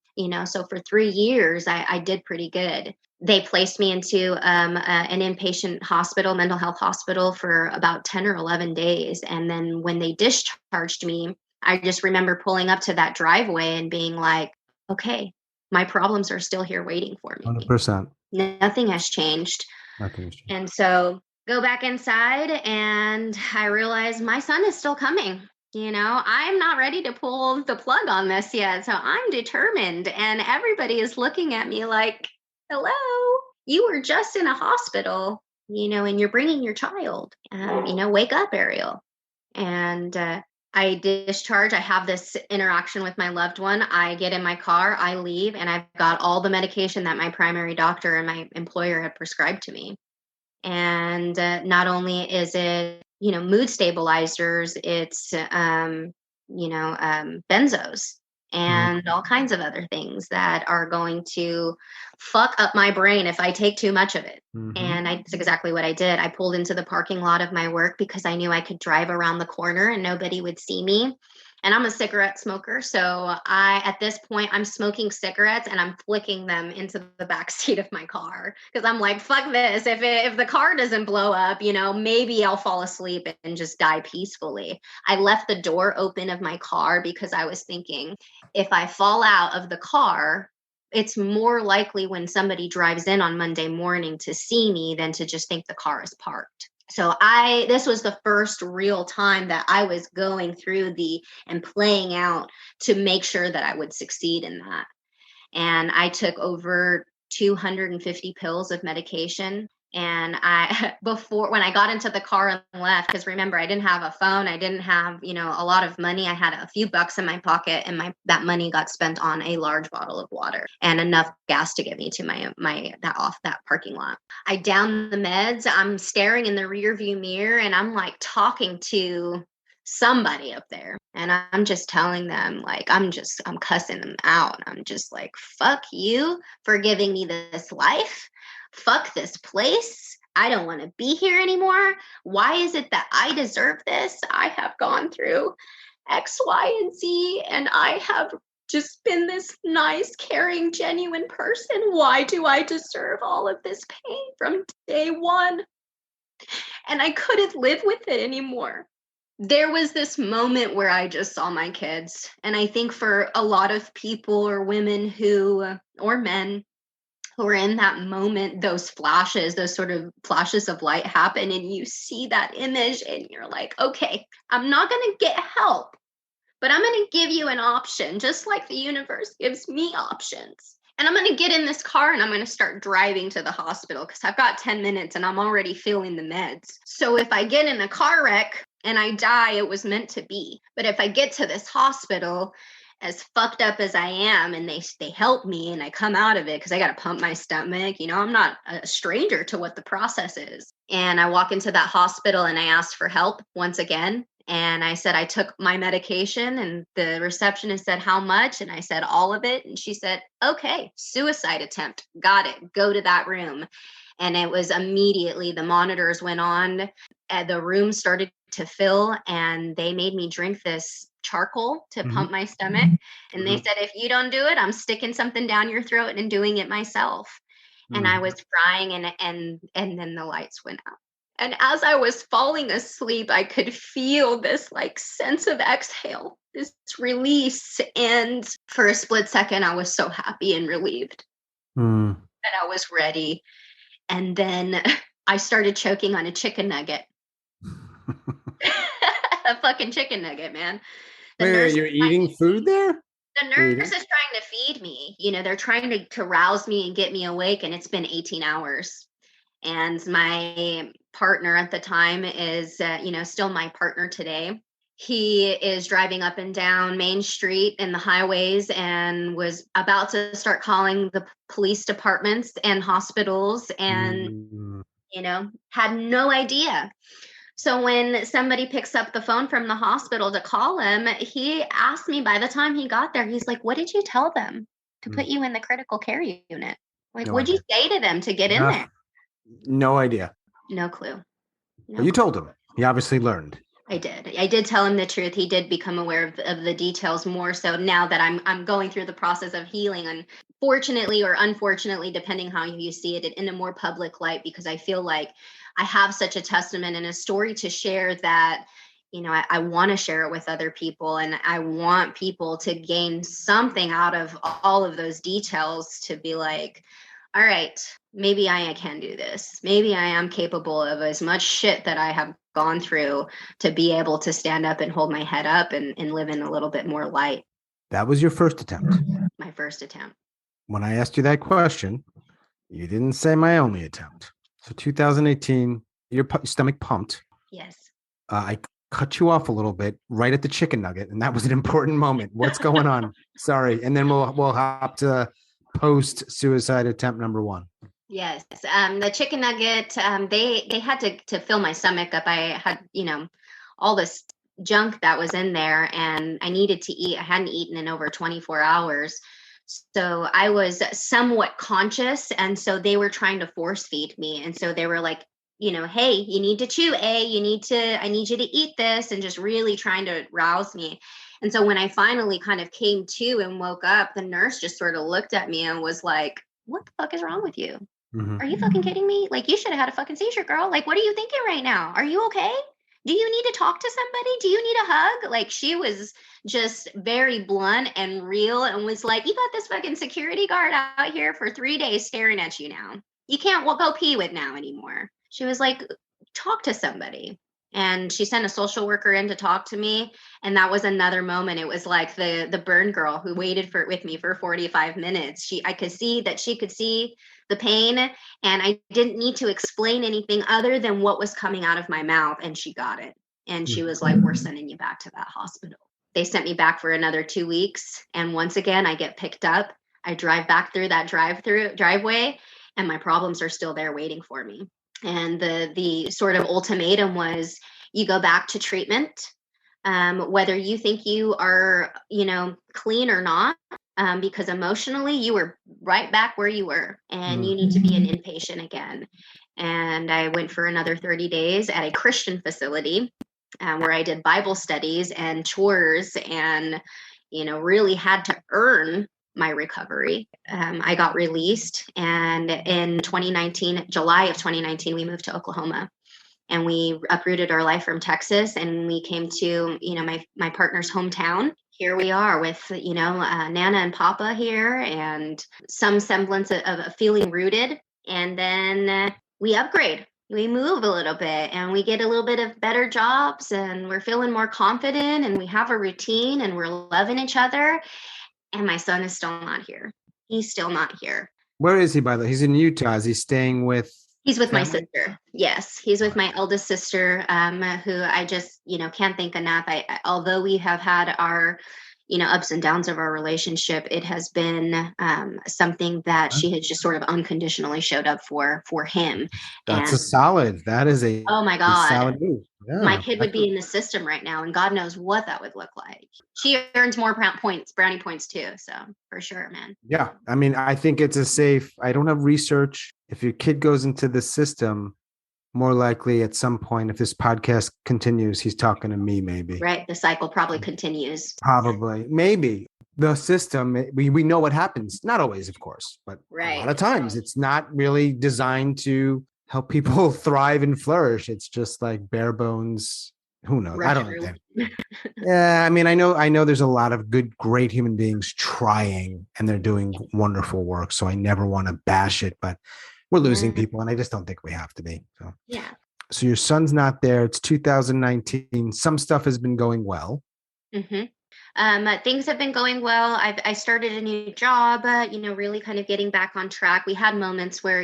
So for 3 years, I did pretty good. They placed me into an inpatient hospital, mental health hospital, for about 10 or 11 days. And then when they discharged me, I just remember pulling up to that driveway and being like, okay, my problems are still here waiting for me. 100%. Nothing has changed. Nothing is true. And so go back inside and I realize my son is still coming. I'm not ready to pull the plug on this yet. So I'm determined. And everybody is looking at me like, hello, you were just in a hospital, and you're bringing your child. Wake up, Ariel. And I discharge. I have this interaction with my loved one. I get in my car, I leave, and I've got all the medication that my primary doctor and my employer had prescribed to me. And not only is it, mood stabilizers, it's, benzos and all kinds of other things that are going to fuck up my brain if I take too much of it. And that's exactly what I did. I pulled into the parking lot of my work because I knew I could drive around the corner and nobody would see me. And I'm a cigarette smoker. So at this point, I'm smoking cigarettes and I'm flicking them into the back seat of my car because I'm like, fuck this. If the car doesn't blow up, maybe I'll fall asleep and just die peacefully. I left the door open of my car because I was thinking, if I fall out of the car, it's more likely when somebody drives in on Monday morning to see me than to just think the car is parked. So this was the first real time that I was going through and playing out to make sure that I would succeed in that. And I took over 250 pills of medication. And when I got into the car and left, because remember, I didn't have a phone. I didn't have, a lot of money. I had a few bucks in my pocket, and that money got spent on a large bottle of water and enough gas to get me to that parking lot. I downed the meds. I'm staring in the rear view mirror and I'm like talking to somebody up there. And I'm just telling them, like, I'm cussing them out. I'm just like, fuck you for giving me this life. Fuck this place. I don't want to be here anymore. Why is it that I deserve this? I have gone through X, Y, and Z, and I have just been this nice, caring, genuine person. Why do I deserve all of this pain from day one? And I couldn't live with it anymore. There was this moment where I just saw my kids. And I think for a lot of people or women or men who are in that moment, those sort of flashes of light happen, and you see that image and you're like, okay, I'm not going to get help, but I'm going to give you an option, just like the universe gives me options. And I'm going to get in this car and I'm going to start driving to the hospital because I've got 10 minutes and I'm already feeling the meds. So if I get in a car wreck and I die, it was meant to be. But if I get to this hospital as fucked up as I am, and they help me, and I come out of it because I got to pump my stomach. I'm not a stranger to what the process is. And I walk into that hospital and I asked for help once again. And I said, I took my medication, and the receptionist said, how much? And I said, all of it. And she said, okay, suicide attempt. Got it. Go to that room. And it was immediately the monitors went on. The room started to fill, and they made me drink this charcoal to pump my stomach. And they said, if you don't do it, I'm sticking something down your throat and doing it myself. And I was crying, and then the lights went out. And as I was falling asleep, I could feel this like sense of exhale, this release. And for a split second, I was so happy and relieved that I was ready. And then I started choking on a chicken nugget. A fucking chicken nugget, man. Wait, you're eating food there? The nurse is trying to feed me. They're trying to rouse me and get me awake, and it's been 18 hours. And my partner at the time is, still my partner today. He is driving up and down Main Street in the highways and was about to start calling the police departments and hospitals and, had no idea. So when somebody picks up the phone from the hospital to call him, he asked me by the time he got there, he's like, what did you tell them to put you in the critical care unit? Like, what'd you say to them to get in there? No idea. No clue. But you told him. He obviously learned. I did tell him the truth. He did become aware of the details more so now that I'm going through the process of healing, unfortunately or unfortunately, depending how you see it, in a more public light, because I feel like I have such a testament and a story to share that, I want to share it with other people, and I want people to gain something out of all of those details to be like, all right, maybe I can do this. Maybe I am capable of as much shit that I have gone through to be able to stand up and hold my head up and live in a little bit more light. That was your first attempt. My first attempt. When I asked you that question, you didn't say my only attempt. So 2018, your stomach pumped. Yes. I cut you off a little bit right at the chicken nugget, and that was an important moment. What's going on? Sorry. And then we'll hop to post-suicide attempt number 1. Yes. The chicken nugget, they had to fill my stomach up. I had, all this junk that was in there, and I needed to eat. I hadn't eaten in over 24 hours. So I was somewhat conscious. And so they were trying to force feed me. And so they were like, hey, you need to chew, I need you to eat this, and just really trying to rouse me. And so when I finally kind of came to and woke up, the nurse just sort of looked at me and was like, what the fuck is wrong with you? Are you fucking kidding me? Like, you should have had a fucking seizure, girl. Like, what are you thinking right now? Are you okay? Do you need to talk to somebody? Do you need a hug? Like, she was just very blunt and real and was like, you got this fucking security guard out here for 3 days staring at you now. You can't go pee with now anymore. She was like, talk to somebody. And she sent a social worker in to talk to me. And that was another moment. It was like the burn girl who waited with me for 45 minutes. I could see that she could see the pain, and I didn't need to explain anything other than what was coming out of my mouth. And she got it. And she was like, we're sending you back to that hospital. They sent me back for another 2 weeks. And once again, I get picked up. I drive back through that driveway, and my problems are still there waiting for me. And the sort of ultimatum was, you go back to treatment, whether you think you are, clean or not, because emotionally you were right back where you were, and you need to be an inpatient again. And I went for another 30 days at a Christian facility where I did Bible studies and chores and, really had to earn my recovery. I got released, and in July of 2019, we moved to Oklahoma, and we uprooted our life from Texas, and we came to, my partner's hometown. Here we are with, Nana and Papa here, and some semblance of feeling rooted. And then we upgrade. We move a little bit, and we get a little bit of better jobs, and we're feeling more confident, and we have a routine, and we're loving each other. And my son is still not here. He's still not here. Where is he, by the way? He's in Utah. Is he staying with? He's with my sister. Yes, he's with my eldest sister, who I just, can't thank enough. Although we have had our, ups and downs of our relationship, it has been something that she has just sort of unconditionally showed up for him. That is Oh my a God, solid move. my Yeah. kid would be in the system right now, and God knows what that would look like. She earns more brownie points too. So for sure, man. Yeah. I mean, I think it's I don't have research. If your kid goes into the system, more likely at some point, if this podcast continues, he's talking to me, maybe. Right. The cycle probably continues. Probably. Maybe. The system, we know what happens. Not always, of course, but a lot of times it's not really designed to help people thrive and flourish. It's just like bare bones. Who knows? I don't know. Yeah, I mean, I know there's a lot of great human beings trying, and they're doing wonderful work. So I never want to bash it, but we're losing people, and I just don't think we have to be. So yeah. So your son's not there. It's 2019. Some stuff has been going well. Mm-hmm. Things have been going well. I started a new job, really kind of getting back on track. We had moments where,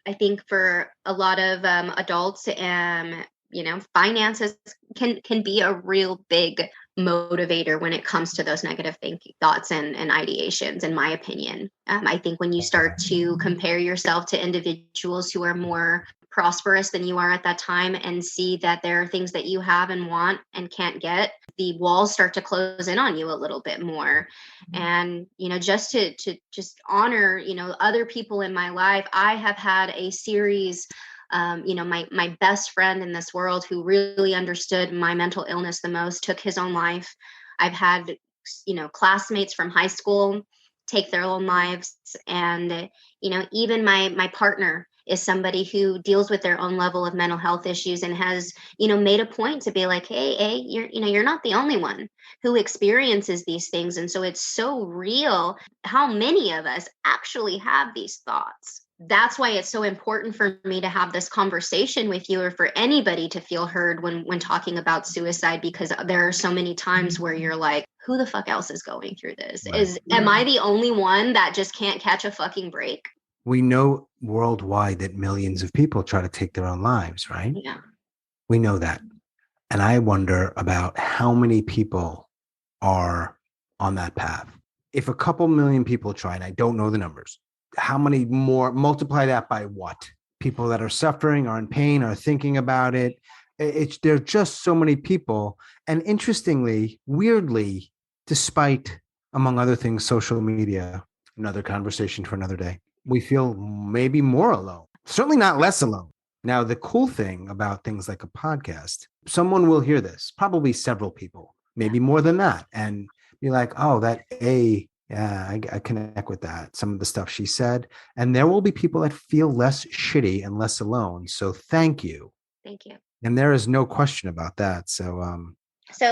I think for a lot of adults, finances can be a real big motivator when it comes to those negative thoughts and ideations, in my opinion. I think when you start to compare yourself to individuals who are more prosperous than you are at that time and see that there are things that you have and want and can't get, the walls start to close in on you a little bit more. And just to just honor other people in my life, I have had a series, my best friend in this world who really understood my mental illness the most took his own life. I've had classmates from high school take their own lives, and even my partner is somebody who deals with their own level of mental health issues and has, made a point to be like, hey, you're not the only one who experiences these things. And so it's so real how many of us actually have these thoughts. That's why it's so important for me to have this conversation with you, or for anybody to feel heard when talking about suicide, because there are so many times where you're like, who the fuck else is going through this? Right. Am I the only one that just can't catch a fucking break? We know worldwide that millions of people try to take their own lives, right? Yeah. We know that. And I wonder about how many people are on that path. If a couple million people try, and I don't know the numbers, how many more, multiply that by what? People that are suffering, are in pain, are thinking about it. There are just so many people. And interestingly, weirdly, despite, among other things, social media, another conversation for another day, we feel maybe more alone, certainly not less alone. Now, the cool thing about things like a podcast, someone will hear this, probably several people, maybe more than that, and be like, oh, yeah, I connect with that. Some of the stuff she said. And there will be people that feel less shitty and less alone. So thank you. Thank you. And there is no question about that. So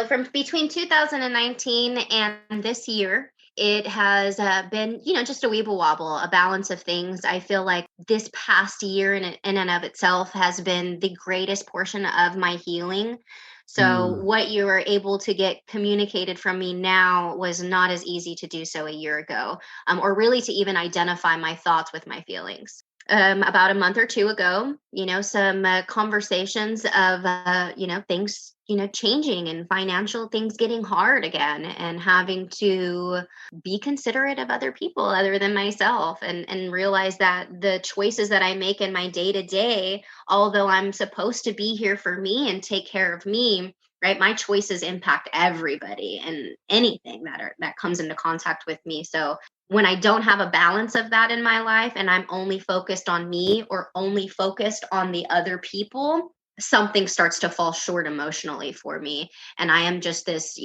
from between 2019 and this year, it has been, just a weeble wobble, a balance of things. I feel like this past year in and of itself has been the greatest portion of my healing. So what you are able to get communicated from me now was not as easy to do so a year ago, or really to even identify my thoughts with my feelings. About a month or two ago, some conversations of, things, changing and financial things getting hard again, and having to be considerate of other people other than myself, and realize that the choices that I make in my day to day, although I'm supposed to be here for me and take care of me, right, my choices impact everybody and anything that comes into contact with me. So when I don't have a balance of that in my life, and I'm only focused on me or only focused on the other people, something starts to fall short emotionally for me. And I am just this,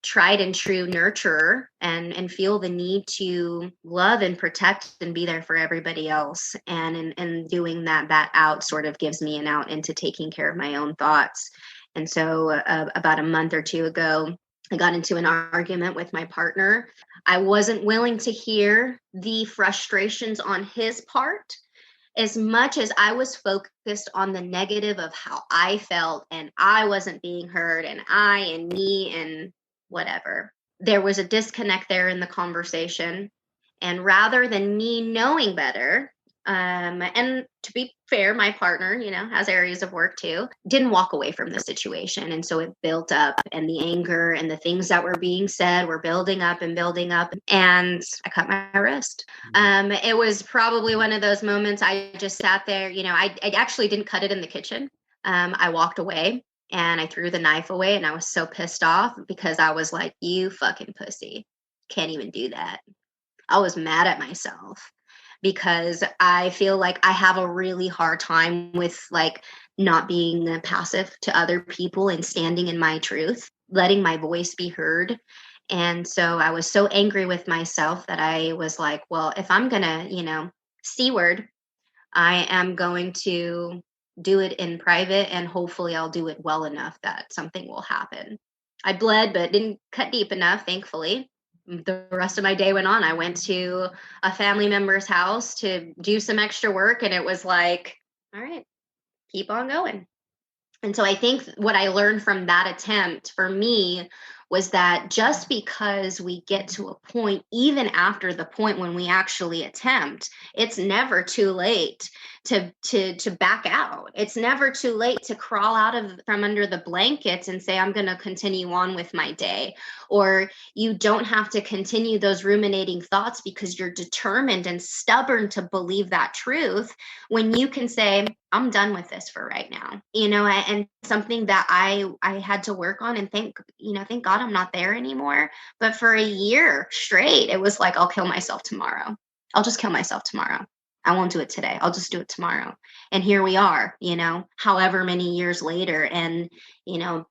tried and true nurturer, and feel the need to love and protect and be there for everybody else. And in doing that out sort of gives me an out into taking care of my own thoughts. And so about a month or two ago, I got into an argument with my partner. I wasn't willing to hear the frustrations on his part as much as I was focused on the negative of how I felt, and I wasn't being heard, and I and me and whatever. There was a disconnect there in the conversation. And rather than me knowing better, And to be fair, my partner, has areas of work too, didn't walk away from the situation. And so it built up, and the anger and the things that were being said were building up and building up. And I cut my wrist. It was probably one of those moments I just sat there, I actually didn't cut it in the kitchen. I walked away and I threw the knife away, and I was so pissed off because I was like, you fucking pussy. Can't even do that. I was mad at myself because I feel like I have a really hard time with like not being passive to other people and standing in my truth, letting my voice be heard. And so I was so angry with myself that I was like, well, if I'm going to, C word, I am going to do it in private, and hopefully I'll do it well enough that something will happen. I bled, but didn't cut deep enough, thankfully. The rest of my day went on. I went to a family member's house to do some extra work, and it was like, all right, keep on going. And so I think what I learned from that attempt for me was that just because we get to a point, even after the point when we actually attempt, it's never too late to back out. It's never too late to crawl out of from under the blankets and say, I'm going to continue on with my day. Or you don't have to continue those ruminating thoughts because you're determined and stubborn to believe that truth, when you can say, I'm done with this for right now, and something that I had to work on, and thank God I'm not there anymore. But for a year straight, it was like, I'll kill myself tomorrow. I'll just kill myself tomorrow. I won't do it today. I'll just do it tomorrow. And here we are, however many years later. And,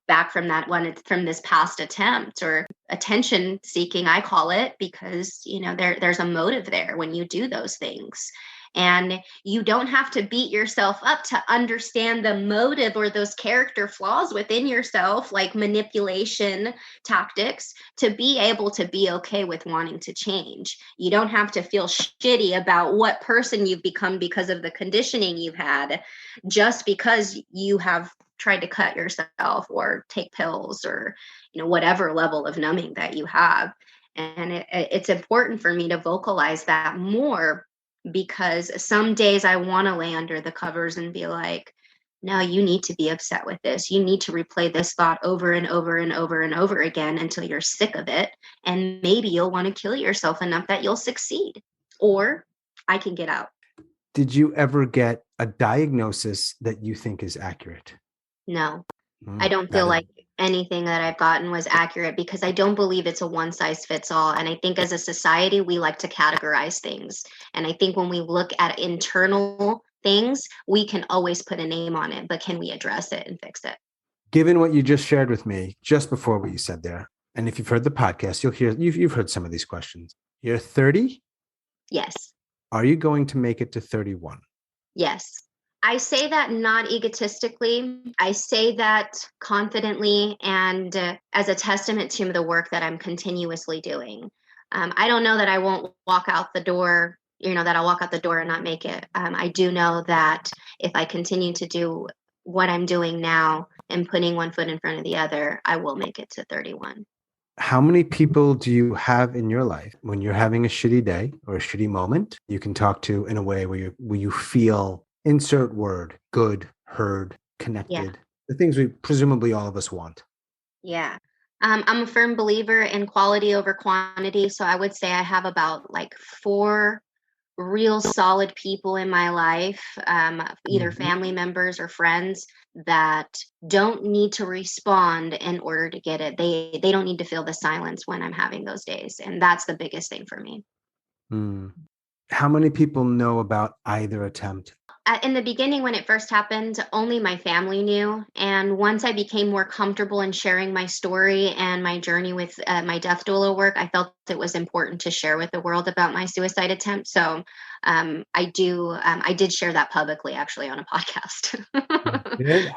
back from that one, from this past attempt, or attention seeking, I call it, because, there's a motive there when you do those things. And you don't have to beat yourself up to understand the motive or those character flaws within yourself, like manipulation tactics, to be able to be okay with wanting to change. You don't have to feel shitty about what person you've become because of the conditioning you've had, just because you have tried to cut yourself or take pills or, whatever level of numbing that you have. And it's important for me to vocalize that more, because some days I want to lay under the covers and be like, no, you need to be upset with this. You need to replay this thought over and over and over and over again until you're sick of it. And maybe you'll want to kill yourself enough that you'll succeed, or I can get out. Did you ever get a diagnosis that you think is accurate? No, I don't feel like anything that I've gotten was accurate, because I don't believe it's a one size fits all. And I think as a society, we like to categorize things. And I think when we look at internal things, we can always put a name on it, but can we address it and fix it? Given what you just shared with me just before what you said there, and if you've heard the podcast, you've heard some of these questions. You're 30? Yes. Are you going to make it to 31? Yes. I say that not egotistically. I say that confidently, and as a testament to the work that I'm continuously doing. I don't know that I won't walk out the door, that I'll walk out the door and not make it. I do know that if I continue to do what I'm doing now and putting one foot in front of the other, I will make it to 31. How many people do you have in your life when you're having a shitty day or a shitty moment you can talk to in a way where you feel, insert word, good, heard, connected, the things we presumably all of us want? Yeah. I'm a firm believer in quality over quantity. So I would say I have about like 4 real solid people in my life, either family members or friends, that don't need to respond in order to get it. They don't need to feel the silence when I'm having those days. And that's the biggest thing for me. How many people know about either attempt? In the beginning, when it first happened, only my family knew. And once I became more comfortable in sharing my story and my journey with my death doula work, I felt it was important to share with the world about my suicide attempt. So I did share that publicly, actually, on a podcast.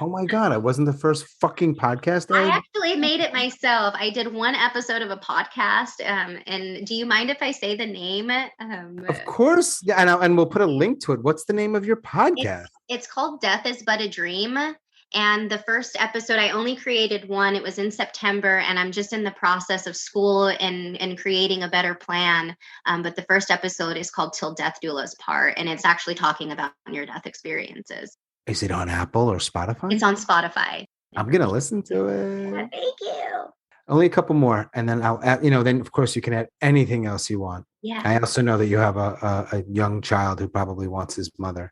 Oh my God, I wasn't the first fucking podcast. I actually made it myself. I did one episode of a podcast. And do you mind if I say the name? Of course. Yeah, and we'll put a link to it. What's the name of your podcast? It's called Death is But a Dream. And the first episode, I only created one. It was in September, and I'm just in the process of school and creating a better plan. But the first episode is called Till Death Do Us Part, and it's actually talking about near-death experiences. Is it on Apple or Spotify? It's on Spotify. I'm going to listen to it. Yeah, thank you. Only a couple more. And then I'll add, then of course you can add anything else you want. Yeah. I also know that you have a young child who probably wants his mother.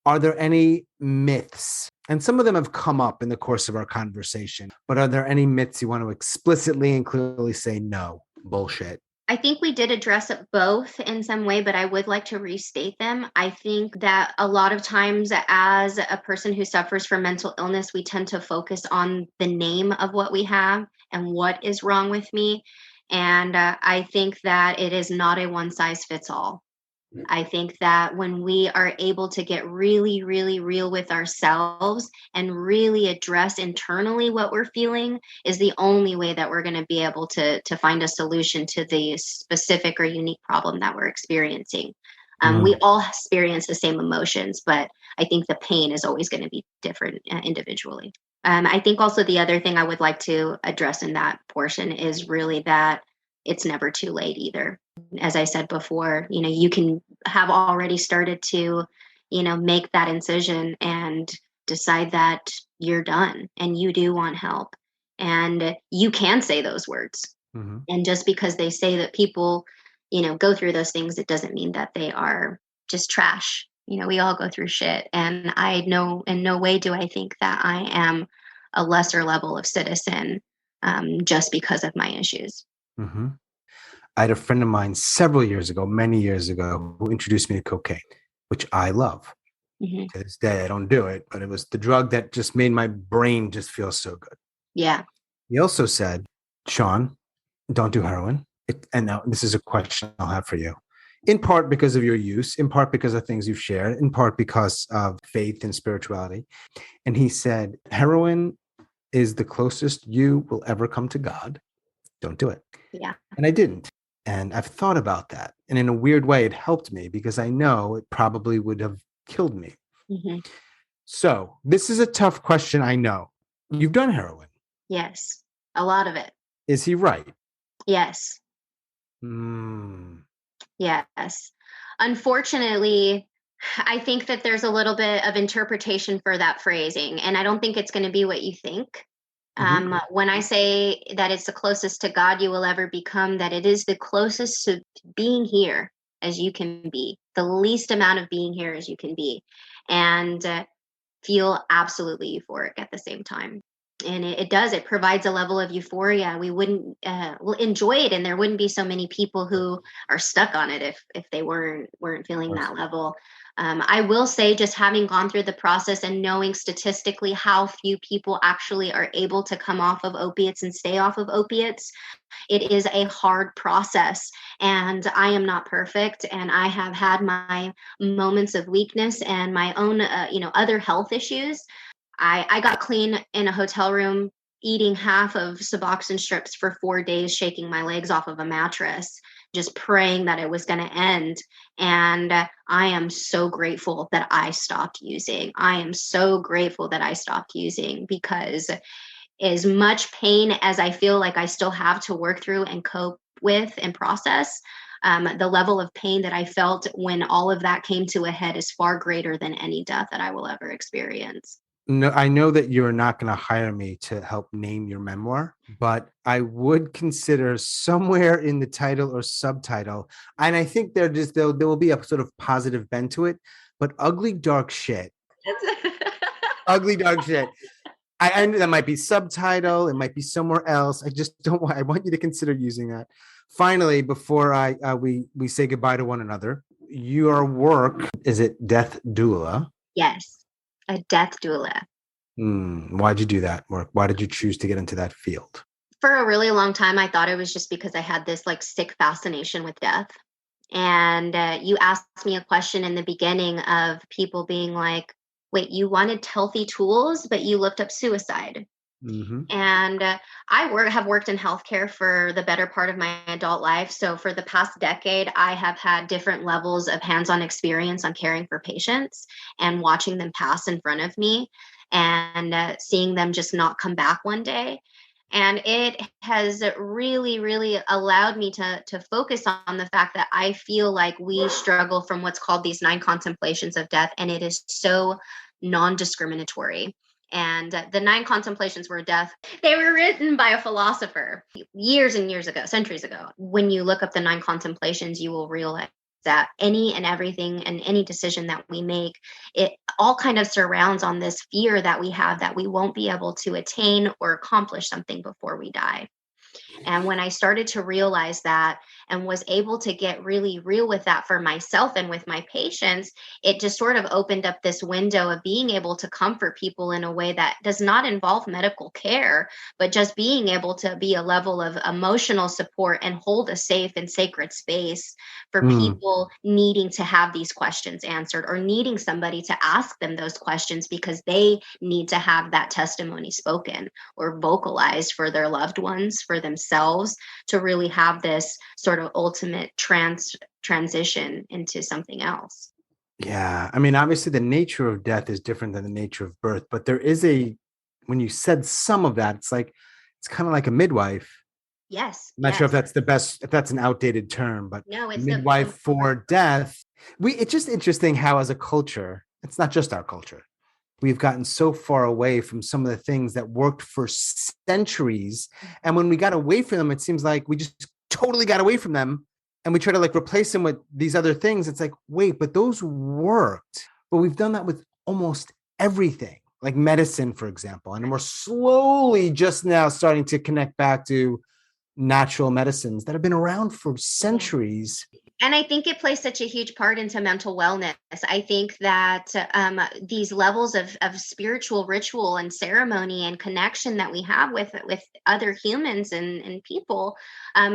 Are there any myths? And some of them have come up in the course of our conversation, but are there any myths you want to explicitly and clearly say, no, bullshit? I think we did address it both in some way, but I would like to restate them. I think that a lot of times as a person who suffers from mental illness, we tend to focus on the name of what we have and what is wrong with me. And I think that it is not a one size fits all. I think that when we are able to get really, really real with ourselves and really address internally what we're feeling is the only way that we're going to be able to find a solution to the specific or unique problem that we're experiencing. We all experience the same emotions, but I think the pain is always going to be different individually. I think also the other thing I would like to address in that portion is really that it's never too late either. As I said before, you can have already started to, make that incision and decide that you're done and you do want help. And you can say those words. Mm-hmm. And just because they say that people, go through those things, it doesn't mean that they are just trash. We all go through shit. And I know in no way do I think that I am a lesser level of citizen just because of my issues. Mm-hmm. I had a friend of mine many years ago, who introduced me to cocaine, which I love. Mm-hmm. To this day, I don't do it, but it was the drug that just made my brain just feel so good. Yeah. He also said, Sean, don't do heroin. And now this is a question I'll have for you. In part because of your use, in part because of things you've shared, in part because of faith and spirituality. And he said, heroin is the closest you will ever come to God. Don't do it. Yeah. And I didn't. And I've thought about that. And in a weird way, it helped me because I know it probably would have killed me. Mm-hmm. So this is a tough question. I know. You've done heroin. Yes. A lot of it. Is he right? Yes. Yes. Unfortunately, I think that there's a little bit of interpretation for that phrasing. And I don't think it's going to be what you think. Mm-hmm. When I say that it's the closest to God you will ever become, that it is the closest to being here as you can be, the least amount of being here as you can be, and feel absolutely euphoric at the same time. And it provides a level of euphoria. We wouldn't enjoy it, and there wouldn't be so many people who are stuck on it if they weren't feeling that level. I will say, just having gone through the process and knowing statistically how few people actually are able to come off of opiates and stay off of opiates, it is a hard process. And I am not perfect. And I have had my moments of weakness and my own, other health issues. I got clean in a hotel room, eating half of Suboxone strips for 4 days, shaking my legs off of a mattress, just praying that it was going to end. And I am so grateful that I stopped using. I am so grateful that I stopped using, because as much pain as I feel like I still have to work through and cope with and process, the level of pain that I felt when all of that came to a head is far greater than any death that I will ever experience. No, I know that you're not going to hire me to help name your memoir, but I would consider somewhere in the title or subtitle, and I think there will be a sort of positive bent to it, but ugly dark shit. Ugly dark shit. I that might be subtitle. It might be somewhere else. I just don't want. I want you to consider using that. Finally, before we say goodbye to one another, your work, is it Death Doula? Yes. A death doula. Why'd you do that work? Why did you choose to get into that field? For a really long time, I thought it was just because I had this sick fascination with death. And you asked me a question in the beginning of people being like, wait, you wanted healthy tools, but you looked up suicide. Mm-hmm. And I have worked in healthcare for the better part of my adult life. So for the past decade, I have had different levels of hands-on experience on caring for patients and watching them pass in front of me. and seeing them just not come back one day. And it has really, really allowed me to focus on the fact that I feel like we struggle from what's called these 9 contemplations of death, and it is so non-discriminatory. And the 9 contemplations were death. They were written by a philosopher years and years ago, centuries ago. When you look up the 9 contemplations, you will realize that any and everything and any decision that we make, it all kind of surrounds on this fear that we have that we won't be able to attain or accomplish something before we die. And when I started to realize that and was able to get really real with that for myself and with my patients, it just sort of opened up this window of being able to comfort people in a way that does not involve medical care, but just being able to be a level of emotional support and hold a safe and sacred space for people needing to have these questions answered or needing somebody to ask them those questions because they need to have that testimony spoken or vocalized for their loved ones, for themselves, to really have this sort of ultimate transition into something else. Yeah. I mean, obviously the nature of death is different than the nature of birth, but there is when you said some of that, it's kind of like a midwife. Yes. I'm not sure if that's if that's an outdated term, but no, it's midwife for death. It's just interesting how as a culture, it's not just our culture, we've gotten so far away from some of the things that worked for centuries. And when we got away from them, it seems like we just totally got away from them. And we try to replace them with these other things. It's like, wait, but those worked. But we've done that with almost everything, like medicine, for example. And we're slowly just now starting to connect back to natural medicines that have been around for centuries. And I think it plays such a huge part into mental wellness. I think that these levels of spiritual ritual and ceremony and connection that we have with other humans and people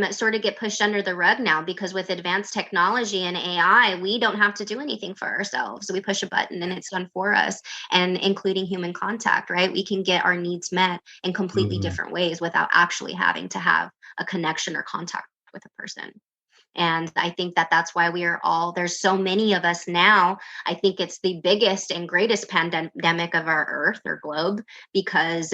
sort of get pushed under the rug now, because with advanced technology and AI, we don't have to do anything for ourselves. We push a button and it's done for us, and including human contact, right? We can get our needs met in completely different ways without actually having to have a connection or contact with a person. And I think that that's why there's so many of us now. I think it's the biggest and greatest pandemic of our earth or globe, because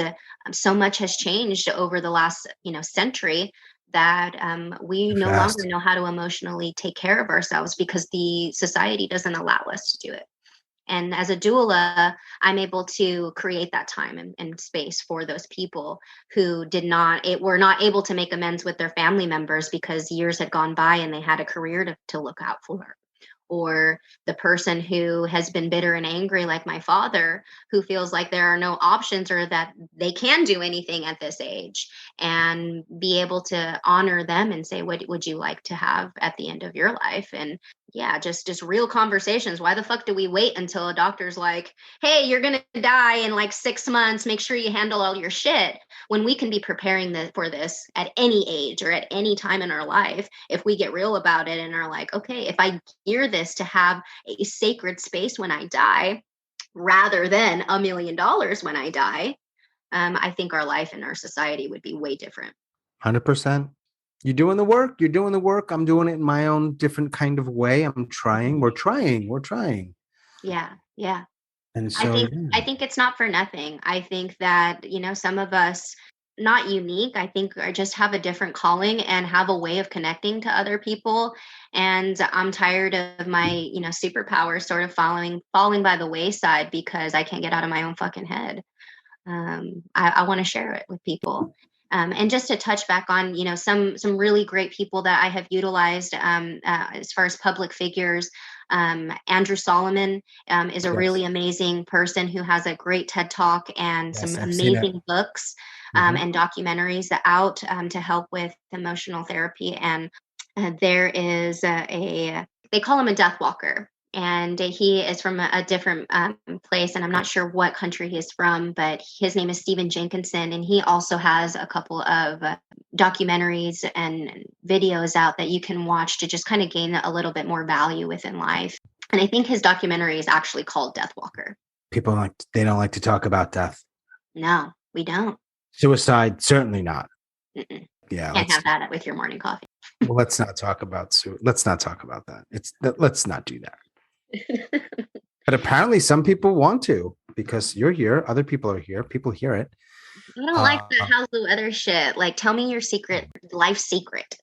so much has changed over the last, century, that we no longer know how to emotionally take care of ourselves because the society doesn't allow us to do it. And as a doula, I'm able to create that time and space for those people who were not able to make amends with their family members because years had gone by and they had a career to look out for. Or the person who has been bitter and angry, like my father, who feels like there are no options or that they can do anything at this age, and be able to honor them and say, what would you like to have at the end of your life? And yeah, just real conversations. Why the fuck do we wait until a doctor's like, hey, you're going to die in 6 months, make sure you handle all your shit, when we can be preparing for this at any age or at any time in our life, if we get real about it and are like, okay, if I gear this to have a sacred space when I die, rather than $1 million when I die, I think our life and our society would be way different. 100%. You're doing the work. You're doing the work. I'm doing it in my own different kind of way. I'm trying. We're trying. Yeah. Yeah. And so I think it's not for nothing. I think that, some of us, not unique, I think just have a different calling and have a way of connecting to other people. And I'm tired of my, superpowers sort of falling by the wayside because I can't get out of my own fucking head. I want to share it with people. And just to touch back on, some really great people that I have utilized as far as public figures. Andrew Solomon is a really amazing person who has a great TED Talk and some amazing books and documentaries out to help with emotional therapy. And there is they call him a death walker. And he is from a different place, and I'm not sure what country he's from, but his name is Stephen Jenkinson, and he also has a couple of documentaries and videos out that you can watch to just kind of gain a little bit more value within life. And I think his documentary is actually called Death Walker. People they don't like to talk about death. No, we don't. Suicide, certainly not. Mm-mm. Yeah, can't have that with your morning coffee. Well, let's not talk about that. Let's not do that. But apparently some people want to. because you're here. Other people are here. People hear it. I don't like the how's the weather shit. Like, tell me your secret, life secret.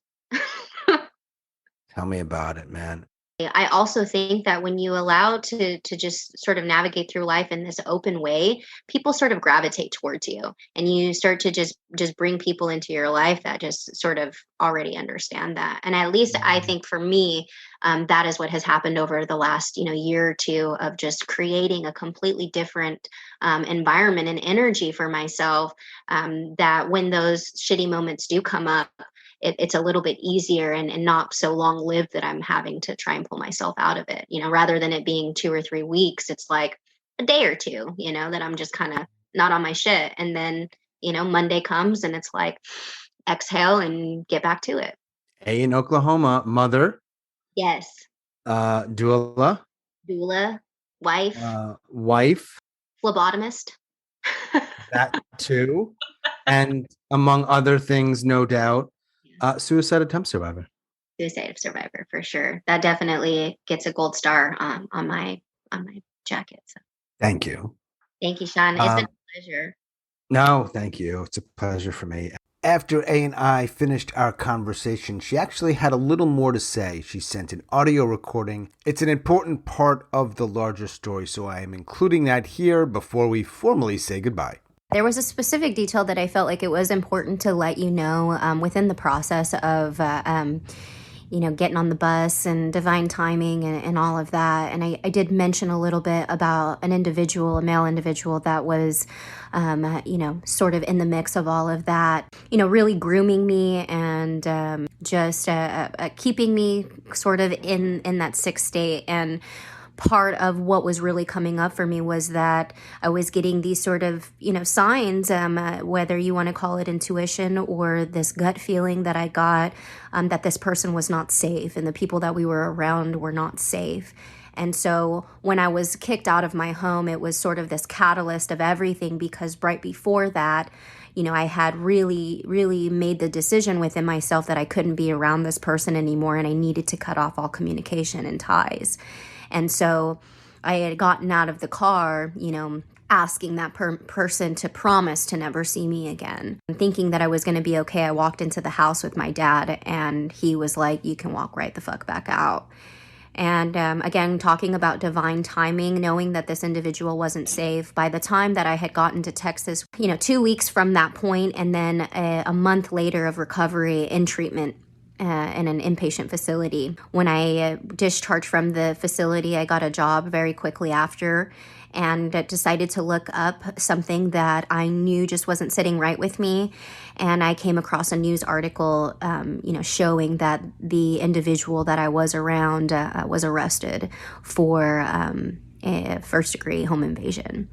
Tell me about it, man. I also think that when you allow to just sort of navigate through life in this open way, people sort of gravitate towards you, and you start to just bring people into your life that just sort of already understand that. And at least I think for me, that is what has happened over the last year or two of just creating a completely different environment and energy for myself. That when those shitty moments do come up, it's a little bit easier and not so long lived that I'm having to try and pull myself out of it. Rather than it being 2 or 3 weeks, it's like a day or two, that I'm just kind of not on my shit. And then, Monday comes and it's like, exhale and get back to it. A in Oklahoma, mother. Yes. Doula. Wife. Wife. Phlebotomist. That too. And among other things, no doubt. Suicide attempt survivor. Suicide survivor, for sure. That definitely gets a gold star on my jacket. So. Thank you. Thank you, Sean. It's been a pleasure. No, thank you. It's a pleasure for me. After A and I finished our conversation, she actually had a little more to say. She sent an audio recording. It's an important part of the larger story, so I am including that here before we formally say goodbye. There was a specific detail that I felt like it was important to let you know within the process of, getting on the bus and divine timing and all of that. And I did mention a little bit about an individual, a male individual that was, sort of in the mix of all of that, really grooming me and just keeping me sort of in that sick state. And part of what was really coming up for me was that I was getting these sort of, signs, whether you want to call it intuition or this gut feeling that I got, that this person was not safe and the people that we were around were not safe. And so when I was kicked out of my home, it was sort of this catalyst of everything, because right before that, I had really, really made the decision within myself that I couldn't be around this person anymore, and I needed to cut off all communication and ties. And so I had gotten out of the car, asking that person to promise to never see me again. And thinking that I was going to be okay, I walked into the house with my dad, and he was like, "You can walk right the fuck back out." And again, talking about divine timing, knowing that this individual wasn't safe. By the time that I had gotten to Texas, 2 weeks from that point, and then a month later of recovery in treatment, in an inpatient facility. When I discharged from the facility, I got a job very quickly after, and decided to look up something that I knew just wasn't sitting right with me. And I came across a news article, showing that the individual that I was around was arrested for a first-degree home invasion.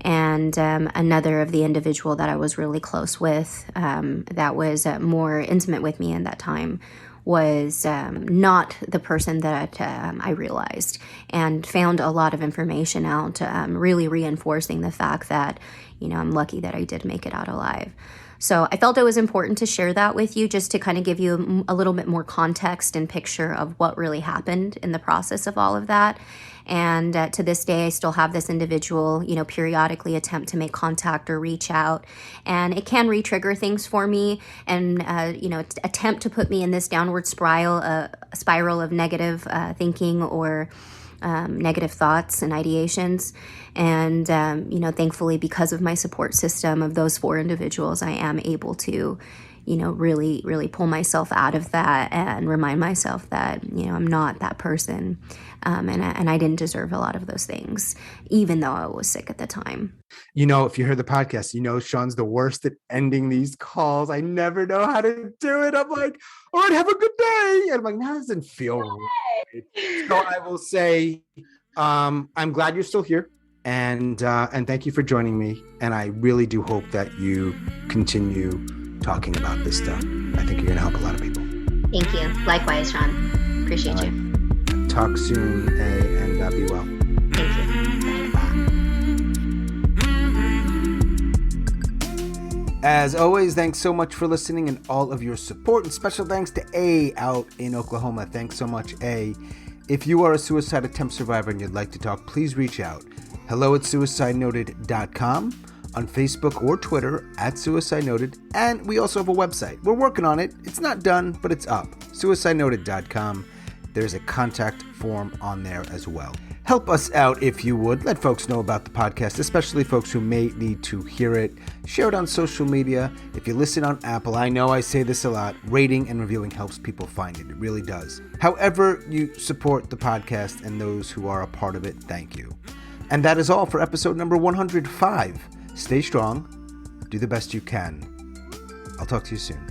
And another of the individual that I was really close with, that was more intimate with me in that time, was not the person that I realized, and found a lot of information out, really reinforcing the fact that, I'm lucky that I did make it out alive. So I felt it was important to share that with you, just to kind of give you a little bit more context and picture of what really happened in the process of all of that. And to this day, I still have this individual, periodically attempt to make contact or reach out. And it can re-trigger things for me and, attempt to put me in this downward spiral of negative thinking or negative thoughts and ideations. And, thankfully, because of my support system of those 4 individuals, I am able to, really, really pull myself out of that and remind myself that, I'm not that person. And I didn't deserve a lot of those things, even though I was sick at the time. If you heard the podcast, Sean's the worst at ending these calls. I never know how to do it. I'm like, all right, have a good day. And I'm like, that doesn't feel right. So I will say, I'm glad you're still here. And thank you for joining me. And I really do hope that you continue talking about this stuff. I think you're going to help a lot of people. Thank you. Likewise, Sean. Appreciate you. Talk soon, and be well. Thank you. As always, thanks so much for listening and all of your support. And special thanks to A out in Oklahoma. Thanks so much, A. If you are a suicide attempt survivor and you'd like to talk, please reach out. hello@suicidenoted.com, on Facebook or Twitter @suicidenoted, and we also have a website. We're working on it. It's not done, but it's up. suicidenoted.com. There's a contact form on there as well. Help us out if you would. Let folks know about the podcast, especially folks who may need to hear it. Share it on social media. If you listen on Apple, I know I say this a lot, rating and reviewing helps people find it. It really does. However you support the podcast and those who are a part of it, thank you. And that is all for episode number 105. Stay strong. Do the best you can. I'll talk to you soon.